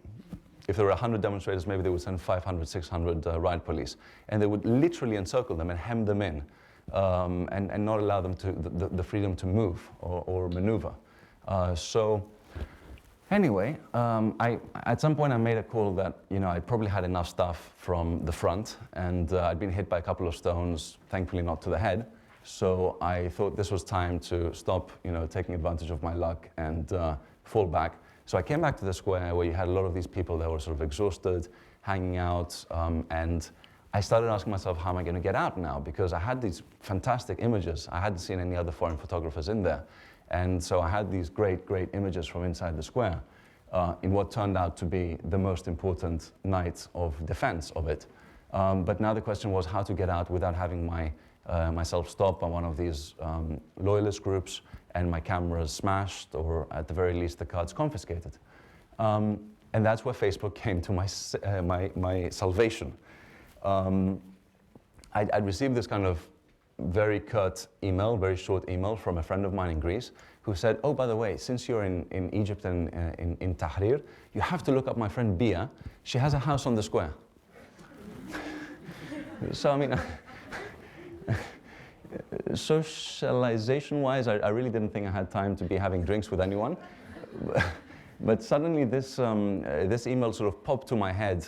if there were 100 demonstrators, maybe they would send 500, 600 riot police. And they would literally encircle them and hem them in and not allow them the freedom to move or maneuver. Anyway, at some point I made a call that I probably had enough stuff from the front, and I'd been hit by a couple of stones, thankfully not to the head. So I thought this was time to stop, taking advantage of my luck and fall back. So I came back to the square where you had a lot of these people that were sort of exhausted, hanging out, and I started asking myself, how am I going to get out now? Because I had these fantastic images. I hadn't seen any other foreign photographers in there. And so I had these great, great images from inside the square in what turned out to be the most important night of defense of it. But now the question was how to get out without having myself stopped by one of these loyalist groups and my cameras smashed, or at the very least the cards confiscated. And that's where Facebook came to my salvation. I'd received this kind of very curt email, very short email from a friend of mine in Greece who said, oh, by the way, since you're in Egypt and in Tahrir, you have to look up my friend Bia. She has a house on the square. So, I mean, socialization-wise, I really didn't think I had time to be having drinks with anyone. But suddenly this email sort of popped to my head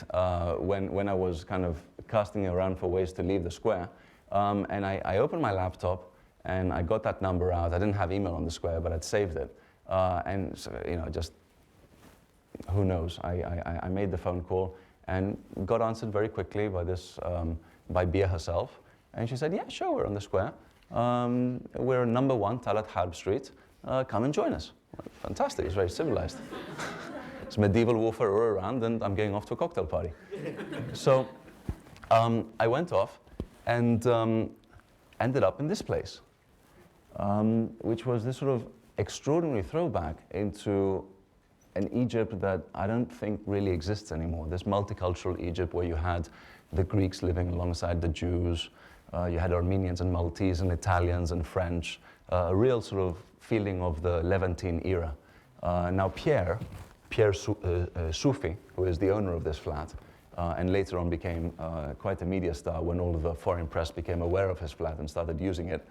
when I was kind of casting around for ways to leave the square. And I opened my laptop and I got that number out. I didn't have email on the square, but I'd saved it. And so, you know, just who knows? I made the phone call and got answered very quickly by Bia herself. And she said, yeah, sure, we're on the square. We're number 1, Talat Harb Street. Come and join us. Fantastic, it's very civilized. It's medieval warfare all around, and I'm going off to a cocktail party. So I went off and ended up in this place, which was this sort of extraordinary throwback into an Egypt that I don't think really exists anymore. This multicultural Egypt where you had the Greeks living alongside the Jews, you had Armenians and Maltese and Italians and French, a real sort of feeling of the Levantine era. Now Pierre Soufi, who is the owner of this flat, and later on became quite a media star when all of the foreign press became aware of his flat and started using it,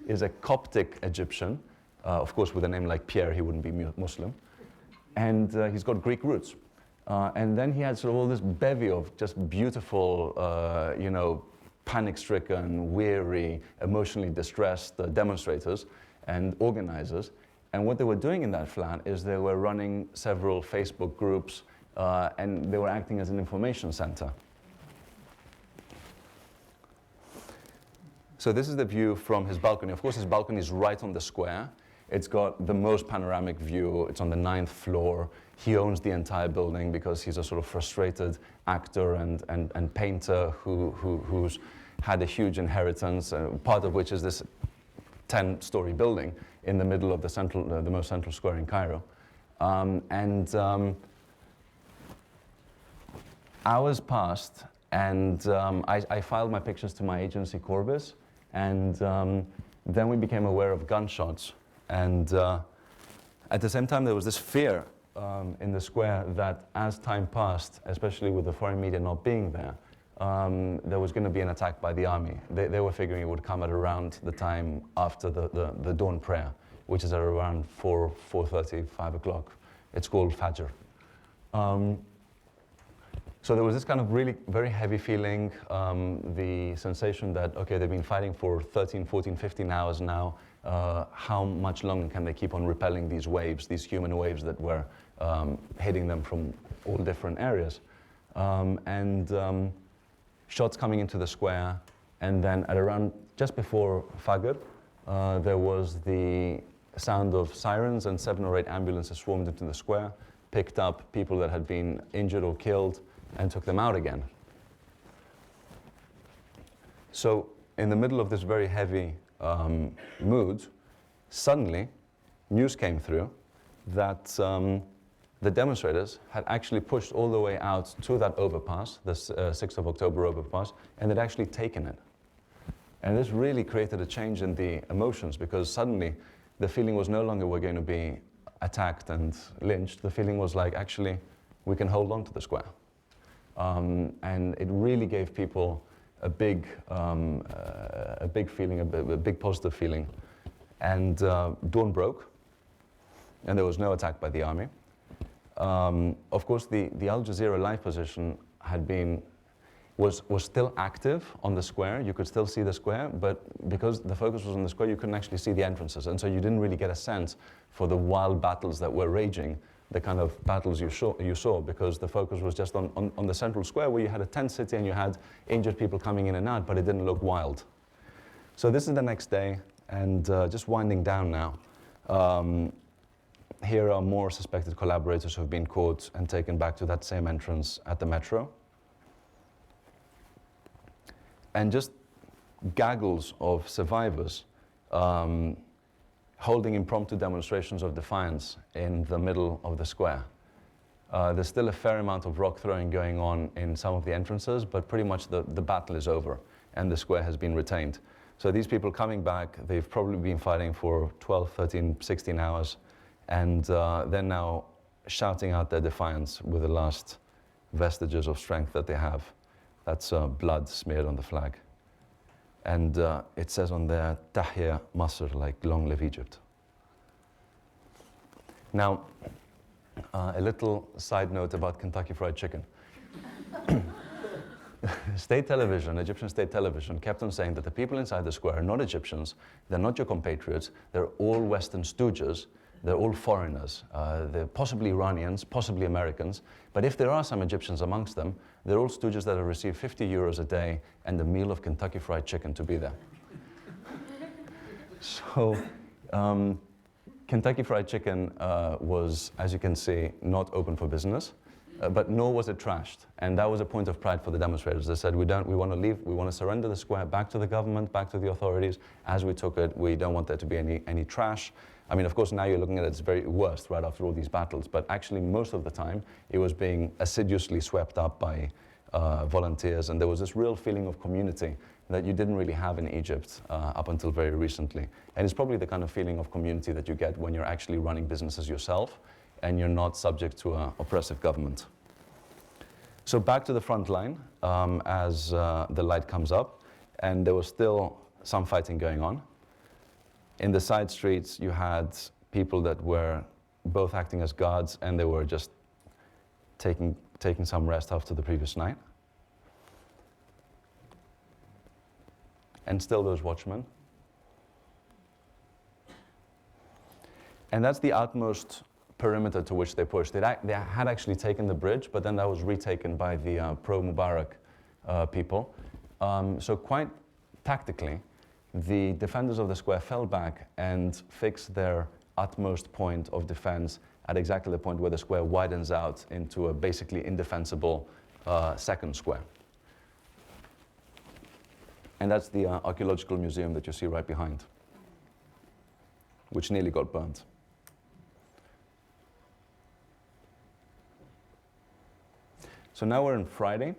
is a Coptic Egyptian. Of course, with a name like Pierre, he wouldn't be Muslim. And he's got Greek roots. And then he had sort of all this bevy of just beautiful, you know, panic-stricken, weary, emotionally distressed demonstrators and organizers. And what they were doing in that flat is they were running several Facebook groups and they were acting as an information center. So this is the view from his balcony. Of course, his balcony is right on the square. It's got the most panoramic view. It's on the 9th floor. He owns the entire building because he's a sort of frustrated actor and painter who's had a huge inheritance, part of which is this 10-story building in the middle of the most central square in Cairo. Hours passed, and I filed my pictures to my agency, Corbis, and then we became aware of gunshots. And at the same time, there was this fear in the square that as time passed, especially with the foreign media not being there was going to be an attack by the army. They were figuring it would come at around the time after the dawn prayer, which is at around 4:30, 5 o'clock. It's called Fajr. So there was this kind of really very heavy feeling, the sensation that, okay, they've been fighting for 13, 14, 15 hours now. How much longer can they keep on repelling these waves, these human waves that were hitting them from all different areas? Shots coming into the square, and then at around just before Fajr, there was the sound of sirens, and 7 or 8 ambulances swarmed into the square, picked up people that had been injured or killed, and took them out again. So in the middle of this very heavy mood, suddenly news came through that the demonstrators had actually pushed all the way out to that overpass, the 6th of October overpass, and they'd actually taken it. And this really created a change in the emotions, because suddenly the feeling was no longer we're going to be attacked and lynched. The feeling was like, actually, we can hold on to the square. And it really gave people a big feeling, a big positive feeling. And dawn broke, and there was no attack by the army. Of course, the Al Jazeera live position was still active on the square. You could still see the square, but because the focus was on the square, you couldn't actually see the entrances, and so you didn't really get a sense for the wild battles that were raging the kind of battles you saw, because the focus was just on the central square where you had a tent city and you had injured people coming in and out, but it didn't look wild. So this is the next day, and just winding down now. Here are more suspected collaborators who have been caught and taken back to that same entrance at the metro. And just gaggles of survivors holding impromptu demonstrations of defiance in the middle of the square. There's still a fair amount of rock throwing going on in some of the entrances, but pretty much the battle is over and the square has been retained. So these people coming back, they've probably been fighting for 12, 13, 16 hours, and they're now shouting out their defiance with the last vestiges of strength that they have. That's blood smeared on the flag. And it says on there, Tahya Masr, like long live Egypt. Now, a little side note about Kentucky Fried Chicken. State television, Egyptian state television, kept on saying that the people inside the square are not Egyptians, they're not your compatriots, they're all Western stooges, they're all foreigners. They're possibly Iranians, possibly Americans, but if there are some Egyptians amongst them, they're all stooges that have received 50 euros a day and a meal of Kentucky Fried Chicken to be there. So, Kentucky Fried Chicken was, as you can see, not open for business, but nor was it trashed. And that was a point of pride for the demonstrators. They said, we want to leave, we want to surrender the square back to the government, back to the authorities. As we took it, we don't want there to be any trash. I mean, of course, now you're looking at its very worst right after all these battles, but actually most of the time it was being assiduously swept up by volunteers, and there was this real feeling of community that you didn't really have in Egypt up until very recently. And it's probably the kind of feeling of community that you get when you're actually running businesses yourself and you're not subject to an oppressive government. So back to the front line as the light comes up, and there was still some fighting going on. In the side streets, you had people that were both acting as guards and they were just taking some rest after the previous night. And still those watchmen. And that's the utmost perimeter to which they pushed. They had actually taken the bridge, but then that was retaken by the pro-Mubarak people. So quite tactically, the defenders of the square fell back and fixed their utmost point of defense at exactly the point where the square widens out into a basically indefensible second square. And that's the archaeological museum that you see right behind, which nearly got burnt. So now we're on Friday,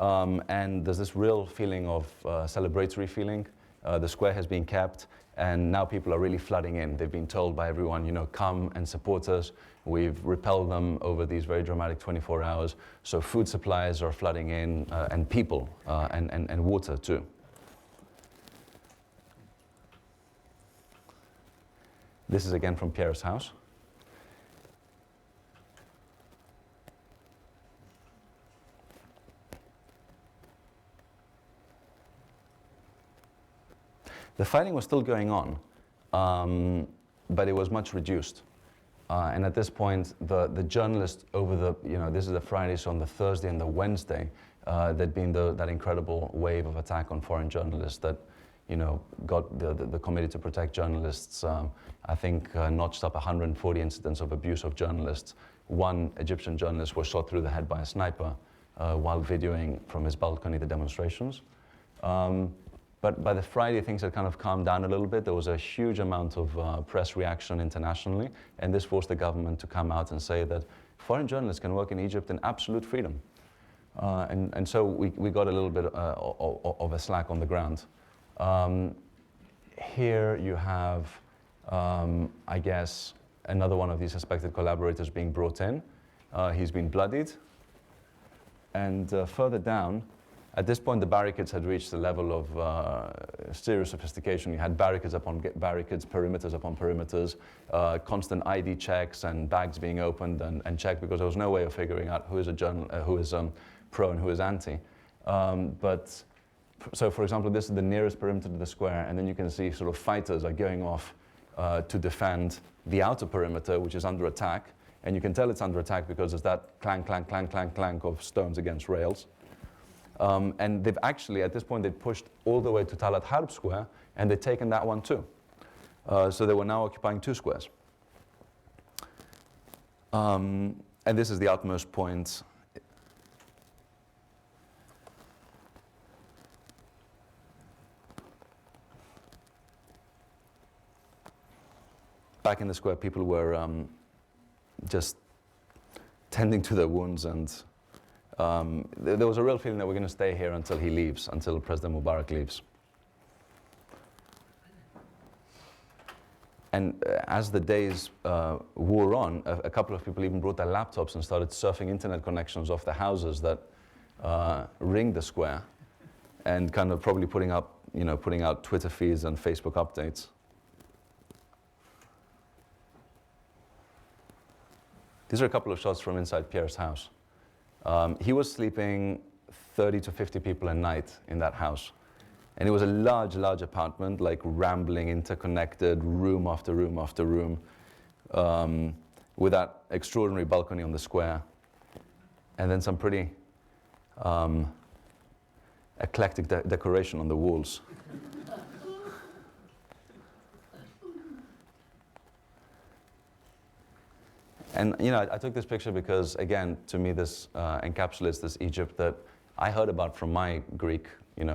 and there's this real feeling of celebratory feeling. The square has been kept, and now people are really flooding in. They've been told by everyone, you know, come and support us. We've repelled them over these very dramatic 24 hours. So food supplies are flooding in, and people, and water too. This is again from Pierre's house. The fighting was still going on, but it was much reduced. And at this point, the journalists over the, this is the Friday, so on the Thursday and the Wednesday, there'd been that incredible wave of attack on foreign journalists that, got the Committee to Protect Journalists, I think, notched up 140 incidents of abuse of journalists. One Egyptian journalist was shot through the head by a sniper while videoing from his balcony the demonstrations. But by the Friday, things had kind of calmed down a little bit. There was a huge amount of press reaction internationally, and this forced the government to come out and say that foreign journalists can work in Egypt in absolute freedom. And so we got a little bit of a slack on the ground. Here you have, I guess, another one of these suspected collaborators being brought in. He's been bloodied. And further down, at this point, the barricades had reached a level of serious sophistication. You had barricades upon barricades, perimeters upon perimeters, constant ID checks and bags being opened and checked, because there was no way of figuring out who is pro and who is anti. So for example, this is the nearest perimeter to the square, and then you can see sort of fighters are going off to defend the outer perimeter, which is under attack. And you can tell it's under attack because there's that clank, clank, clank, clank, clank of stones against rails. And they've actually, at this point, they've pushed all the way to Talat Harb Square, and they've taken that one too. So they were now occupying 2 squares. And this is the utmost point. Back in the square, people were just tending to their wounds, and there was a real feeling that we're going to stay here until he leaves, until President Mubarak leaves. And as the days wore on, a couple of people even brought their laptops and started surfing internet connections off the houses that ringed the square, and kind of probably putting out Twitter feeds and Facebook updates. These are a couple of shots from inside Pierre's house. He was sleeping 30 to 50 people a night in that house. And it was a large, large apartment, like rambling, interconnected, room after room after room, with that extraordinary balcony on the square. And then some pretty eclectic decoration on the walls. And I took this picture because, again, to me, this encapsulates this Egypt that I heard about from my Greek,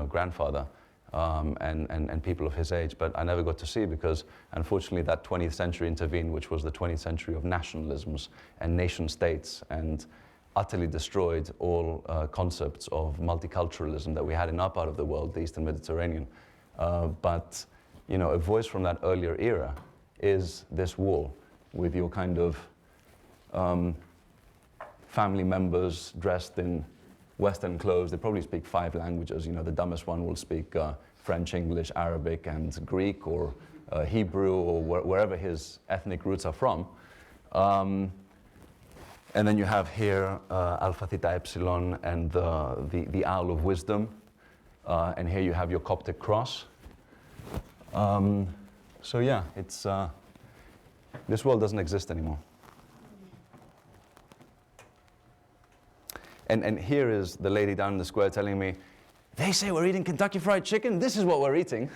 grandfather and people of his age, but I never got to see because, unfortunately, that 20th century intervened, which was the 20th century of nationalisms and nation states, and utterly destroyed all concepts of multiculturalism that we had in our part of the world, the Eastern Mediterranean. But a voice from that earlier era is this wall with your kind of family members dressed in Western clothes. They probably speak 5 languages. The dumbest one will speak French, English, Arabic, and Greek, or Hebrew, or wherever his ethnic roots are from. And then you have here Alpha Theta Epsilon and the Owl of Wisdom. And here you have your Coptic cross. So yeah, it's this world doesn't exist anymore. And here is the lady down in the square telling me, they say we're eating Kentucky Fried Chicken, this is what we're eating.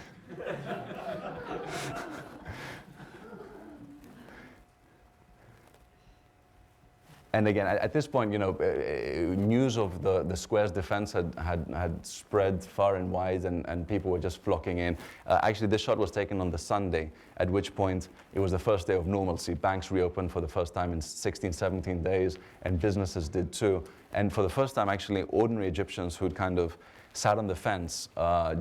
And again, at this point, news of the square's defense had spread far and wide, and people were just flocking in. Actually, this shot was taken on the Sunday, at which point it was the first day of normalcy. Banks reopened for the first time in 16, 17 days, and businesses did too. And for the first time, actually, ordinary Egyptians who'd kind of sat on the fence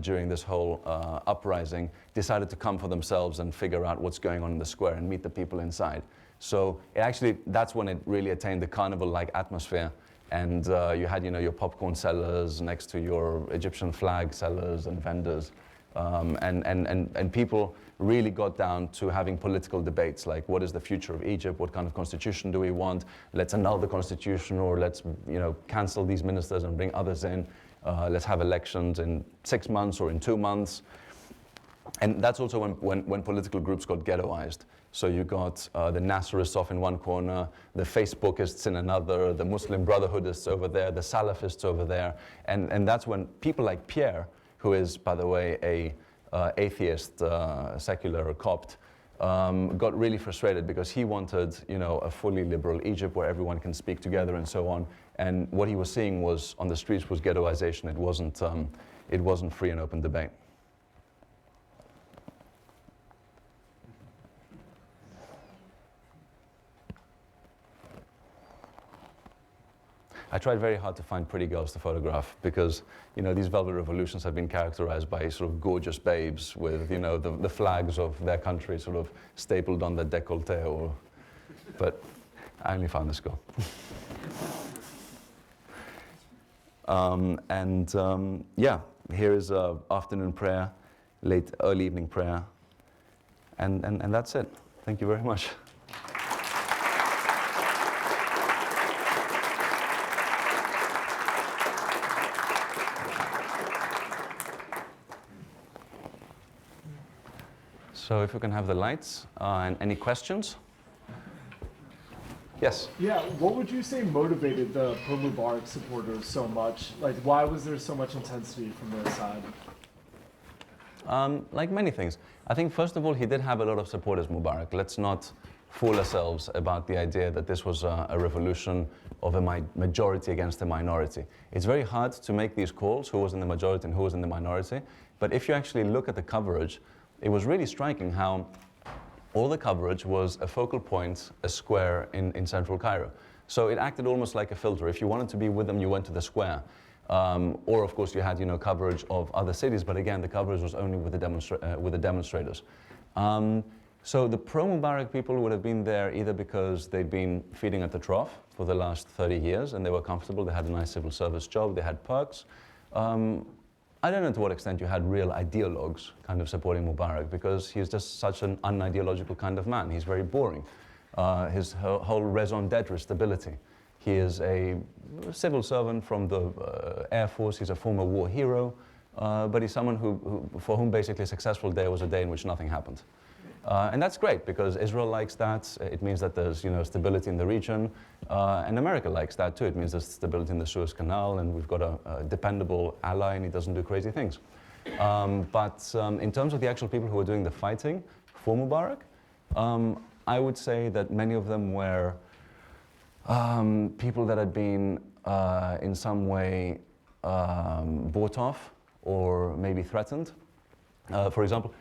during this whole uprising decided to come for themselves and figure out what's going on in the square and meet the people inside. So that's when it really attained the carnival-like atmosphere. And you had, your popcorn sellers next to your Egyptian flag sellers and vendors. And people really got down to having political debates, like what is the future of Egypt, what kind of constitution do we want, let's annul the constitution, or let's cancel these ministers and bring others in, let's have elections in 6 months or in 2 months. And that's also when political groups got ghettoized. So you got the Nasserists off in one corner, the Facebookists in another, the Muslim Brotherhoodists over there, the Salafists over there. And that's when people like Pierre, who is, by the way, a atheist, secular Copt, got really frustrated because he wanted, a fully liberal Egypt where everyone can speak together and so on. And what he was seeing was on the streets was ghettoization. It wasn't free and open debate. I tried very hard to find pretty girls to photograph because, these velvet revolutions have been characterized by sort of gorgeous babes with, the flags of their country sort of stapled on their décolleté. But I only found this girl. Yeah, here is afternoon prayer, early evening prayer, and that's it. Thank you very much. So if we can have the lights, and any questions? Yes. Yeah, what would you say motivated the pro-Mubarak supporters so much? Like, why was there so much intensity from their side? Like many things. I think, first of all, he did have a lot of supporters, Mubarak. Let's not fool ourselves about the idea that this was a revolution of a majority against a minority. It's very hard to make these calls, who was in the majority and who was in the minority. But if you actually look at the coverage, it was really striking how all the coverage was a focal point, a square in central Cairo. So it acted almost like a filter. If you wanted to be with them, you went to the square. Or, of course, you had coverage of other cities, but again, the coverage was only with the demonstrators. So the pro-Mubarak people would have been there either because they'd been feeding at the trough for the last 30 years and they were comfortable, they had a nice civil service job, they had perks. I don't know to what extent you had real ideologues kind of supporting Mubarak, because he's just such an unideological kind of man. He's very boring. His whole raison d'etre is stability. He is a civil servant from the Air Force. He's a former war hero, but he's someone for whom basically a successful day was a day in which nothing happened. And that's great, because Israel likes that. It means that there's stability in the region, and America likes that too. It means there's stability in the Suez Canal, and we've got a dependable ally, and he doesn't do crazy things. But in terms of the actual people who were doing the fighting for Mubarak, I would say that many of them were people that had been in some way bought off or maybe threatened. For example,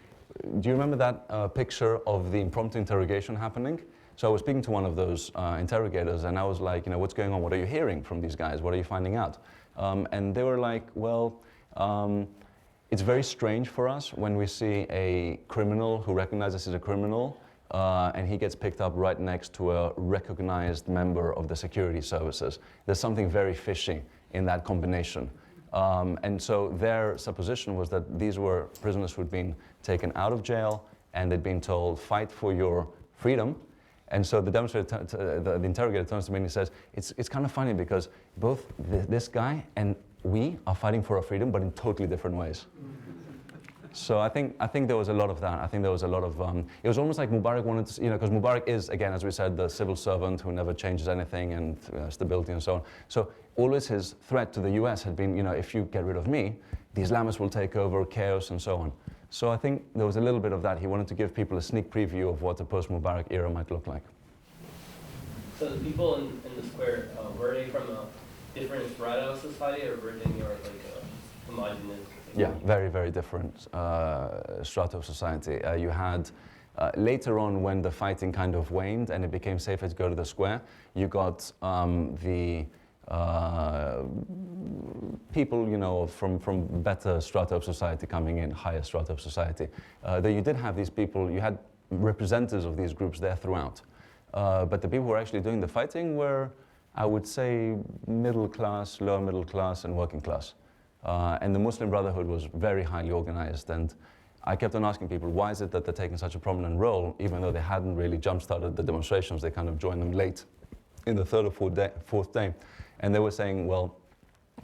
do you remember that picture of the impromptu interrogation happening? So I was speaking to one of those interrogators, and I was like, what's going on? What are you hearing from these guys? What are you finding out? And they were like, well, it's very strange for us when we see a criminal who recognizes he's a criminal, and he gets picked up right next to a recognized member of the security services. There's something very fishy in that combination. And so their supposition was that these were prisoners who'd been taken out of jail and they'd been told, fight for your freedom. And so the interrogator turns to me and he says, it's kind of funny because both this guy and we are fighting for our freedom, but in totally different ways. So I think there was a lot of that. I think there was a lot of, it was almost like Mubarak wanted to, because Mubarak is, again, as we said, the civil servant who never changes anything, and stability and so on. So always his threat to the US had been, if you get rid of me, the Islamists will take over, chaos and so on. So I think there was a little bit of that. He wanted to give people a sneak preview of what the post-Mubarak era might look like. So the people in the square, were they from a different strata of society, or were they more like a homogenous? Yeah, very, very different strata of society. You had, later on when the fighting kind of waned and it became safer to go to the square, you got the people, from better strata of society coming in, higher strata of society. Though you did have these people, you had representatives of these groups there throughout. But the people who were actually doing the fighting were, I would say, middle class, lower middle class, and working class. And the Muslim Brotherhood was very highly organized, and I kept on asking people, why is it that they're taking such a prominent role, even though they hadn't really jump-started the demonstrations? They kind of joined them late in the third or fourth day. And they were saying, well,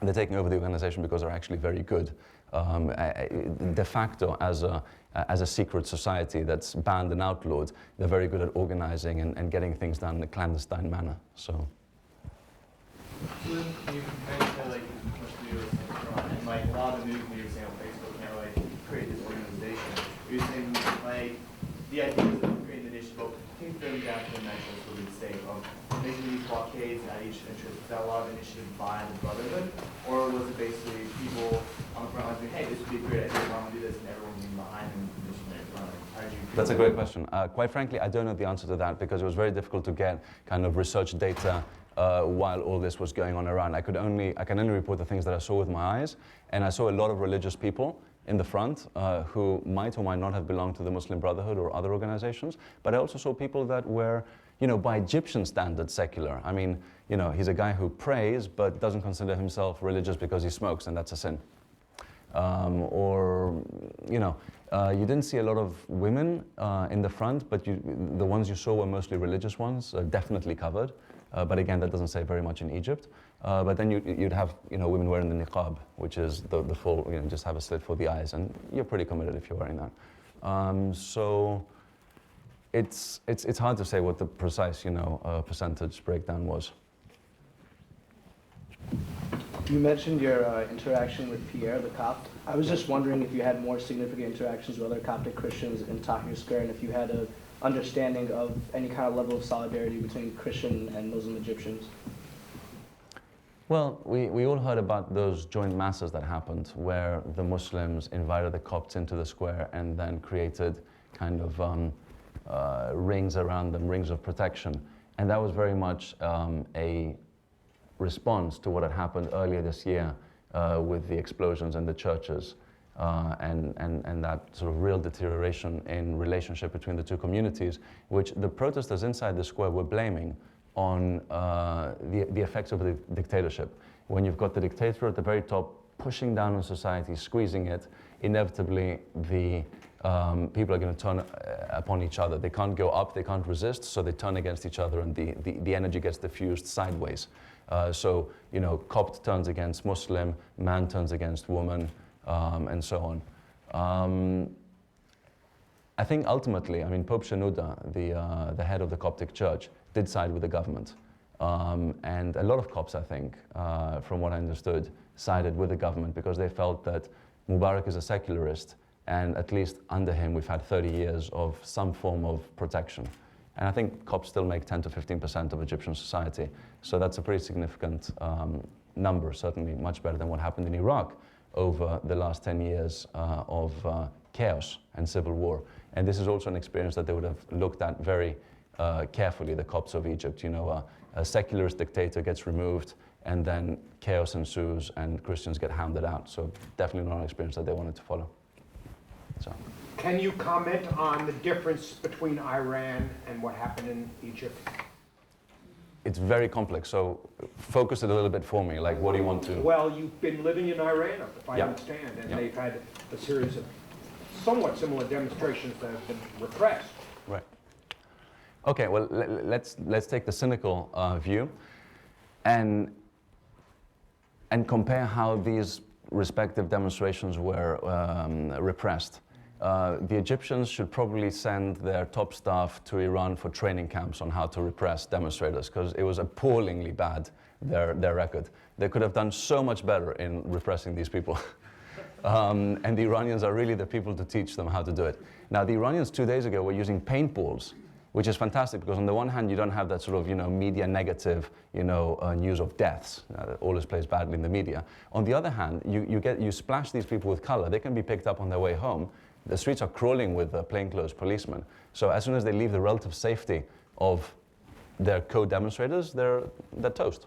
they're taking over the organization because they're actually very good. De facto, as a secret society that's banned and outlawed, they're very good at organizing and getting things done in a clandestine manner. So when you compare to much news and a lot of news you're saying on Facebook now, create this organization, you're saying the ideas of creating an initiative, can you bring down to the measures for the sake of making these blockades at each interest? Was that a lot of initiative by the Brotherhood, or was it basically people on the front line saying, hey, this would be a great idea, I want to do this, and everyone being behind them missionary front? How did you? That's a great question. Quite frankly, I don't know the answer to that, because it was very difficult to get kind of research data while all this was going on around. I can only report the things that I saw with my eyes, and I saw a lot of religious people in the front who might or might not have belonged to the Muslim Brotherhood or other organizations, but I also saw people that were, by Egyptian standards, secular. I mean, he's a guy who prays but doesn't consider himself religious because he smokes, and that's a sin. You didn't see a lot of women in the front, but the ones you saw were mostly religious ones, definitely covered. But again, that doesn't say very much in Egypt. But then you'd have women wearing the niqab, which is the full, just have a slit for the eyes, and you're pretty committed if you're wearing that. So it's hard to say what the precise, percentage breakdown was. You mentioned your interaction with Pierre, the Copt. I was just wondering if you had more significant interactions with other Coptic Christians in Tahrir Square, and if you had an understanding of any kind of level of solidarity between Christian and Muslim Egyptians. Well, we all heard about those joint masses that happened, where the Muslims invited the Copts into the square and then created kind of rings around them, rings of protection. And that was very much a response to what had happened earlier this year with the explosions in the churches and that sort of real deterioration in relationship between the two communities, which the protesters inside the square were blaming on the effects of the dictatorship. When you've got the dictator at the very top pushing down on society, squeezing it, inevitably the people are going to turn upon each other. They can't go up, they can't resist, so they turn against each other, and the energy gets diffused sideways. So, Copt turns against Muslim, man turns against woman, and so on. I think ultimately, Pope Shenouda, the head of the Coptic Church, did side with the government. And a lot of Copts, I think, from what I understood, sided with the government because they felt that Mubarak is a secularist, and at least under him we've had 30 years of some form of protection. And I think Copts still make 10 to 15% of Egyptian society. So that's a pretty significant number, certainly much better than what happened in Iraq over the last 10 years of chaos and civil war. And this is also an experience that they would have looked at very carefully, the Copts of Egypt. A secularist dictator gets removed, and then chaos ensues, and Christians get hounded out. So definitely not an experience that they wanted to follow. So. Can you comment on the difference between Iran and what happened in Egypt? It's very complex, so focus it a little bit for me. Like, what do you want to? Well, you've been living in Iran, if I Yeah. understand, and Yeah. they've had a series of somewhat similar demonstrations that have been repressed. Right. Okay, well, let's take the cynical view and compare how these respective demonstrations were repressed. The Egyptians should probably send their top staff to Iran for training camps on how to repress demonstrators, because it was appallingly bad, their record. They could have done so much better in repressing these people. And the Iranians are really the people to teach them how to do it. Now, the Iranians 2 days ago were using paintballs, which is fantastic because on the one hand, you don't have that sort of, media negative, news of deaths that always plays badly in the media. On the other hand, you splash these people with color, they can be picked up on their way home. The streets are crawling with plainclothes policemen. So as soon as they leave the relative safety of their co-demonstrators, they're toast.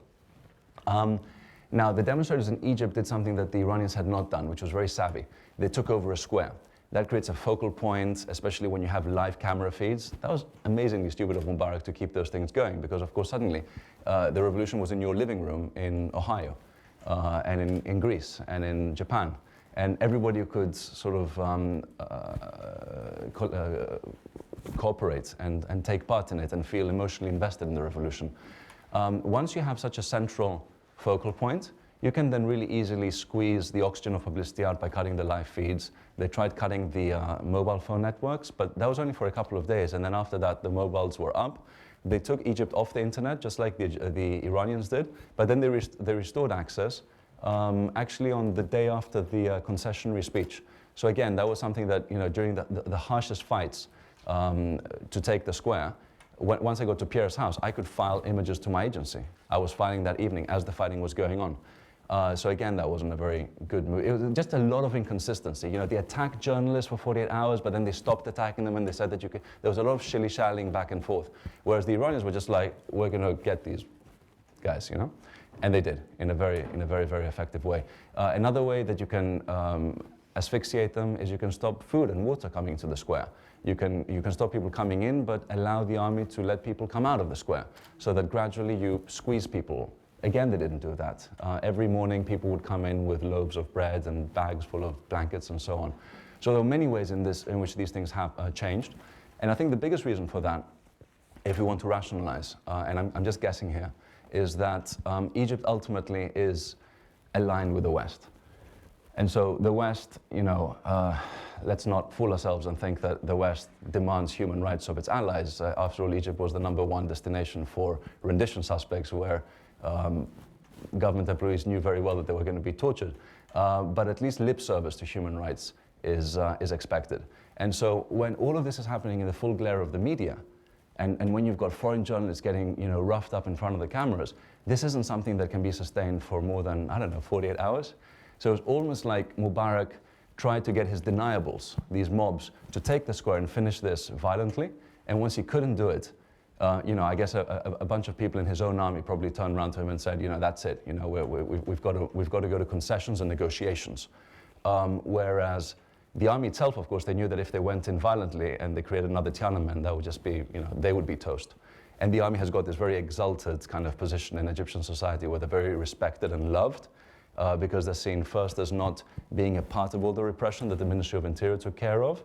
Now, the demonstrators in Egypt did something that the Iranians had not done, which was very savvy. They took over a square. That creates a focal point, especially when you have live camera feeds. That was amazingly stupid of Mubarak to keep those things going, because of course suddenly the revolution was in your living room in Ohio, and in Greece, and in Japan. And everybody could sort of cooperate and take part in it and feel emotionally invested in the revolution. Once you have such a central focal point, you can then really easily squeeze the oxygen of publicity out by cutting the live feeds. They tried cutting the mobile phone networks, but that was only for a couple of days. And then after that, the mobiles were up. They took Egypt off the internet, just like the Iranians did. But then they restored access, actually on the day after the concessionary speech. So again, that was something that, during the harshest fights to take the square, once I got to Pierre's house, I could file images to my agency. I was filing that evening as the fighting was going on. So again, that wasn't a very good move. It was just a lot of inconsistency. They attacked journalists for 48 hours, but then they stopped attacking them and they said that there was a lot of shilly-shallying back and forth. Whereas the Iranians were just like, we're going to get these guys, And they did, in a very, very effective way. Another way that you can asphyxiate them is you can stop food and water coming to the square. You can stop people coming in, but allow the army to let people come out of the square, so that gradually you squeeze people. Again, they didn't do that. Every morning, people would come in with loaves of bread and bags full of blankets and so on. So there are many ways in which these things have changed. And I think the biggest reason for that, if we want to rationalize, and I'm just guessing here, is that Egypt ultimately is aligned with the West. And so the West, let's not fool ourselves and think that the West demands human rights of its allies. After all, Egypt was the #1 destination for rendition suspects, where government employees knew very well that they were going to be tortured. But at least lip service to human rights is expected. And so when all of this is happening in the full glare of the media, and when you've got foreign journalists getting roughed up in front of the cameras, this isn't something that can be sustained for more than, 48 hours. So it's almost like Mubarak tried to get his deniables, these mobs, to take the square and finish this violently. And once he couldn't do it, I guess a bunch of people in his own army probably turned around to him and said, that's it. We've got to go to concessions and negotiations. Whereas the army itself, of course, they knew that if they went in violently and they created another Tiananmen, that would just be, they would be toast. And the army has got this very exalted kind of position in Egyptian society where they're very respected and loved. Because they're seen first as not being a part of all the repression that the Ministry of Interior took care of,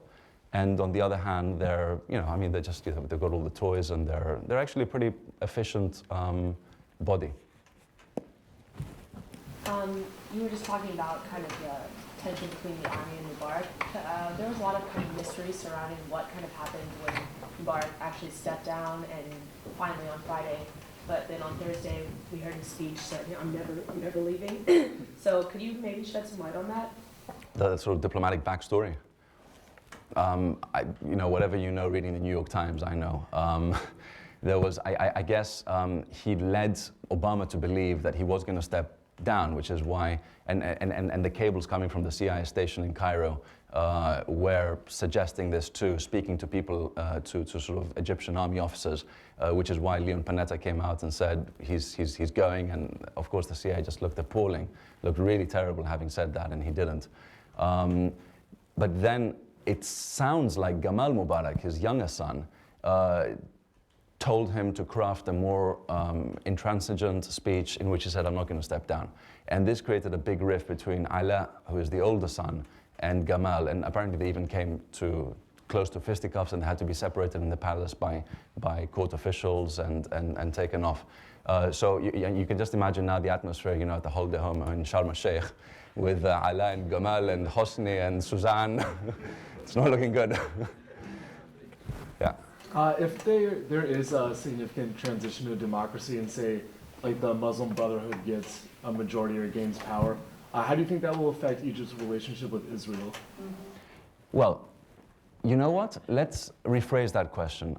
and on the other hand, they're, they're just, they've got all the toys, and they're actually a pretty efficient body. You were just talking about kind of the tension between the army and Mubarak. There was a lot of kind of mystery surrounding what kind of happened when Mubarak actually stepped down, and finally on Friday. But then on Thursday, we heard his speech said, I'm never leaving. So could you maybe shed some light on that? The sort of diplomatic backstory. Whatever reading the New York Times, I know. There was, I guess, he led Obama to believe that he was going to step down, which is why, and the cables coming from the CIA station in Cairo were suggesting this too, speaking to people, to sort of Egyptian army officers, which is why Leon Panetta came out and said he's going, and of course the CIA just looked appalling, looked really terrible having said that, and he didn't. But then it sounds like Gamal Mubarak, his younger son, told him to craft a more intransigent speech in which he said, I'm not going to step down. And this created a big rift between Ala, who is the older son, and Gamal, and apparently they even came to close to fisticuffs and had to be separated in the palace by court officials and taken off. So you can just imagine now the atmosphere, at the holiday home in Sharm el-Sheikh with Ala and Gamal and Hosni and Suzanne. It's not looking good. Yeah. If there is a significant transition to democracy and say, like the Muslim Brotherhood gets a majority or gains power, how do you think that will affect Egypt's relationship with Israel? Well, you know what? Let's rephrase that question.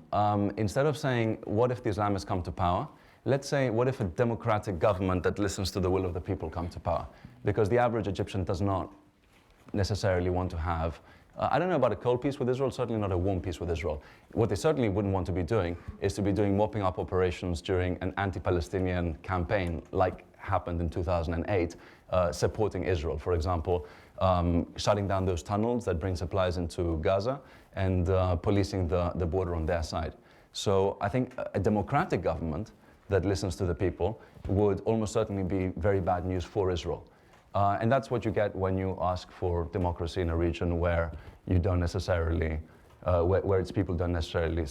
Instead of saying, what if the Islamists come to power? Let's say, what if a democratic government that listens to the will of the people come to power? Because the average Egyptian does not necessarily want to have, I don't know about a cold peace with Israel, certainly not a warm peace with Israel. What they certainly wouldn't want to be doing is to be doing mopping up operations during an anti-Palestinian campaign like happened in 2008, supporting Israel. For example, shutting down those tunnels that bring supplies into Gaza and policing the border on their side. So I think a democratic government that listens to the people would almost certainly be very bad news for Israel. And that's what you get when you ask for democracy in a region where you don't necessarily, where its people don't necessarily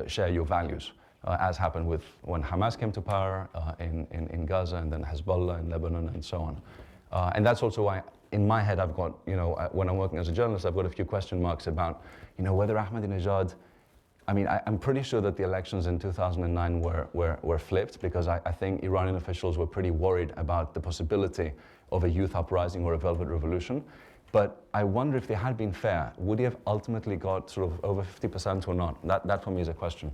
share your values, as happened with when Hamas came to power in Gaza, and then Hezbollah in Lebanon, and so on. And that's also why, in my head, I've got, when I'm working as a journalist, I've got a few question marks about, whether Ahmadinejad, I'm pretty sure that the elections in 2009 were flipped, because I think Iranian officials were pretty worried about the possibility of a youth uprising or a velvet revolution. But I wonder if they had been fair, would he have ultimately got sort of over 50% or not? That for me is a question.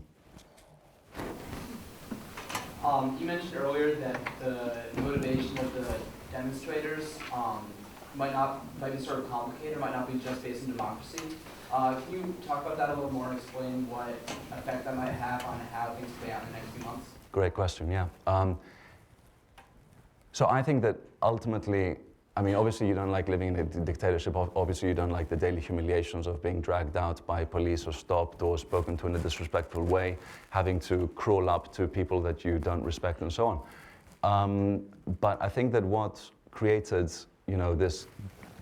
You mentioned earlier that the motivation of the demonstrators might be sort of complicated, might not be just based in democracy. Can you talk about that a little more and explain what effect that might have on how things play out in the next few months? Great question, yeah. So I think that ultimately, obviously you don't like living in a dictatorship. Obviously you don't like the daily humiliations of being dragged out by police or stopped or spoken to in a disrespectful way, having to crawl up to people that you don't respect and so on. But I think that what created, this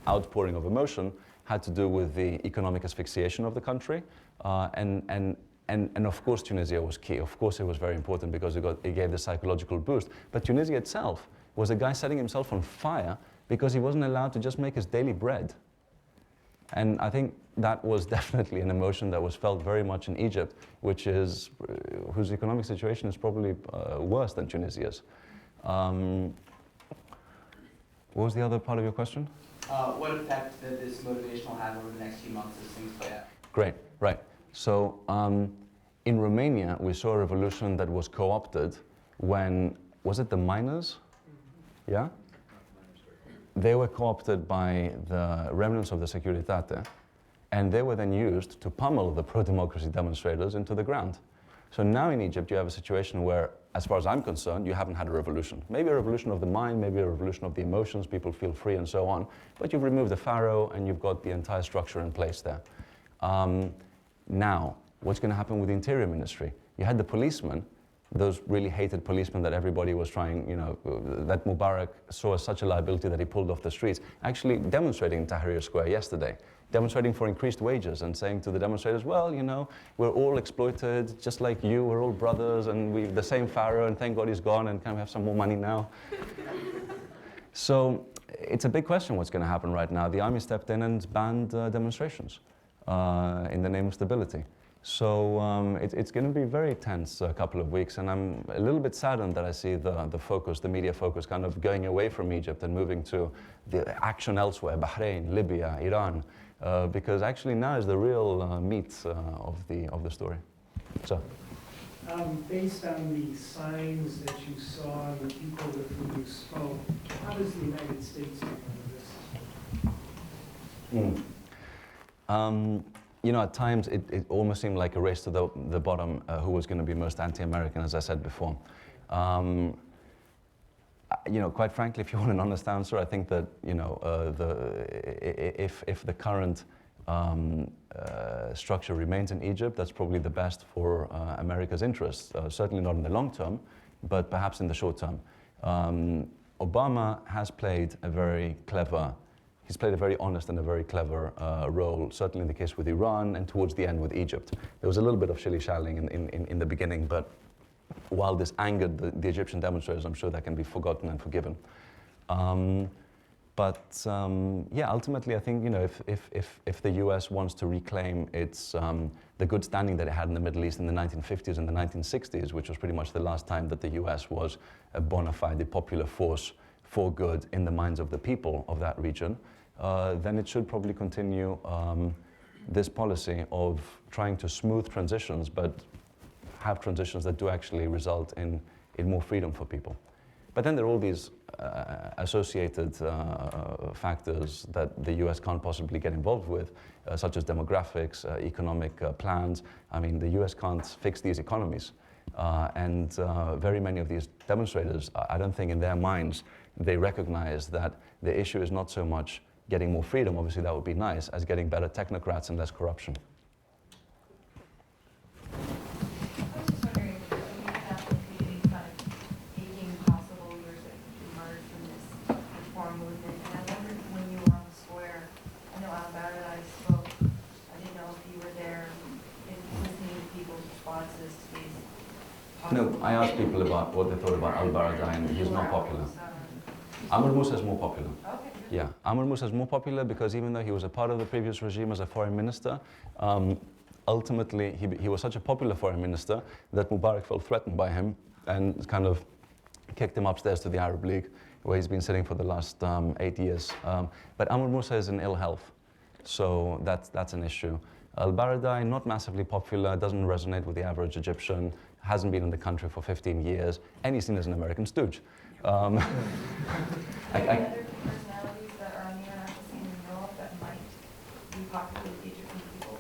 outpouring of emotion had to do with the economic asphyxiation of the country. And of course Tunisia was key. Of course it was very important because it gave the psychological boost. But Tunisia itself was a guy setting himself on fire because he wasn't allowed to just make his daily bread. And I think that was definitely an emotion that was felt very much in Egypt, whose economic situation is probably worse than Tunisia's. What was the other part of your question? What effect that this motivation will have over the next few months as things play out? Great, right. So in Romania, we saw a revolution that was co-opted when, was it the miners? Yeah? They were co-opted by the remnants of the Securitate, and they were then used to pummel the pro-democracy demonstrators into the ground. So now in Egypt, you have a situation where, as far as I'm concerned, you haven't had a revolution. Maybe a revolution of the mind, maybe a revolution of the emotions, people feel free and so on, but you've removed the pharaoh and you've got the entire structure in place there. Now, what's going to happen with the Interior Ministry? You had the policemen, those really hated policemen that everybody was trying, that Mubarak saw as such a liability that he pulled off the streets, actually demonstrating in Tahrir Square yesterday, demonstrating for increased wages and saying to the demonstrators, well, we're all exploited, just like you, we're all brothers, and we've the same pharaoh, and thank God he's gone, and can we have some more money now? So it's a big question what's going to happen right now. The army stepped in and banned demonstrations in the name of stability. So it's going to be very tense a couple of weeks, and I'm a little bit saddened that I see the focus, the media focus, kind of going away from Egypt and moving to the action elsewhere, Bahrain, Libya, Iran, because actually now is the real meat of the story. So. Based on the signs that you saw and the people with whom you spoke, how does the United States handle this? At times it almost seemed like a race to the bottom, who was going to be most anti-American, as I said before. Quite frankly, if you want an honest answer, I think that if the current structure remains in Egypt, that's probably the best for America's interests. Certainly not in the long term, but perhaps in the short term. Obama has played a very honest and a very clever role, certainly in the case with Iran and towards the end with Egypt. There was a little bit of shilly-shallying in the beginning, but while this angered the Egyptian demonstrators, I'm sure that can be forgotten and forgiven. Ultimately, I think if the U.S. wants to reclaim its the good standing that it had in the Middle East in the 1950s and the 1960s, which was pretty much the last time that the U.S. was a bona fide popular force for good in the minds of the people of that region, then it should probably continue this policy of trying to smooth transitions, but have transitions that do actually result in more freedom for people. But then there are all these associated factors that the US can't possibly get involved with, such as demographics, economic plans. I mean, the US can't fix these economies. And very many of these demonstrators, I don't think in their minds, they recognize that the issue is not so much getting more freedom, obviously that would be nice, as getting better technocrats and less corruption. No, I asked people about what they thought about al-Baradei, and he's not popular. Amr Moussa is more popular. Okay. Yeah, Amr Moussa is more popular because even though he was a part of the previous regime as a foreign minister, ultimately he was such a popular foreign minister that Mubarak felt threatened by him and kind of kicked him upstairs to the Arab League, where he's been sitting for the last 8 years. But Amr Moussa is in ill health, so that's an issue. Al-Baradei, not massively popular, doesn't resonate with the average Egyptian, hasn't been in the country for 15 years, and he's seen as an American stooge. Are there other personalities that are on the international scene in Europe that might be popular with Egyptian people?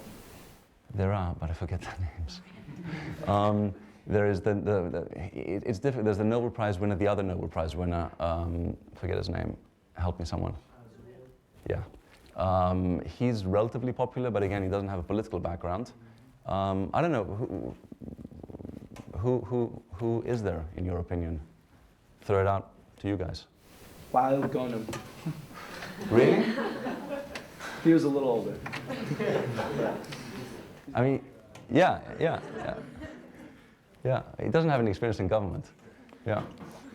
There are, but I forget their names. There is it's different. There's the Nobel Prize winner, the other Nobel Prize winner, forget his name, help me someone. Yeah. He's relatively popular, but again, he doesn't have a political background. I don't know, who is there, in your opinion? Throw it out to you guys. Wael Ghonim. Really? He was a little older. I mean, yeah. He doesn't have any experience in government. Yeah.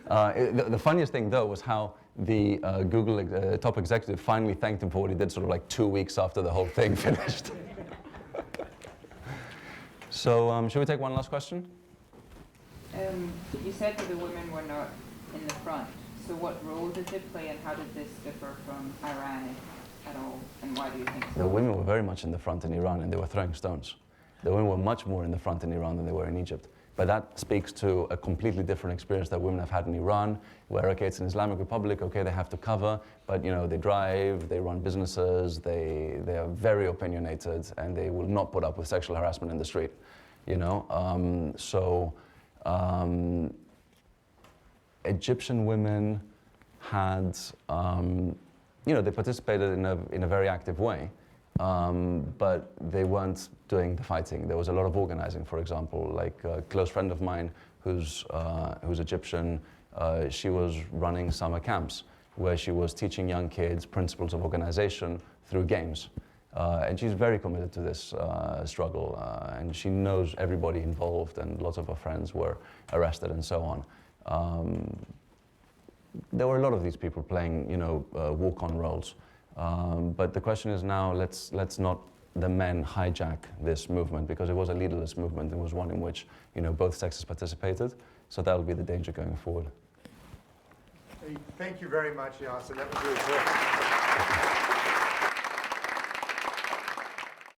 The funniest thing, though, was how the Google top executive finally thanked him for what he did sort of like 2 weeks after the whole thing finished. So should we take one last question? You said that the women were not in the front. So what role did they play, and how did this differ from Iran at all, and why do you think so? The women were very much in the front in Iran, and they were throwing stones. The women were much more in the front in Iran than they were in Egypt. But that speaks to a completely different experience that women have had in Iran, where, okay, it's an Islamic Republic, okay, they have to cover, but, you know, they drive, they run businesses, they are very opinionated, and they will not put up with sexual harassment in the street, you know? Egyptian women had, you know, they participated in a very active way, but they weren't doing the fighting. There was a lot of organizing, for example, like a close friend of mine who's Egyptian, she was running summer camps where she was teaching young kids principles of organization through games. And she's very committed to this struggle, and she knows everybody involved, and lots of her friends were arrested and so on. There were a lot of these people playing, you know, walk-on roles. But the question is now, let's not the men hijack this movement, because it was a leaderless movement. It was one in which, you know, both sexes participated. So that will be the danger going forward. Thank you very much, Iason. That was really cool.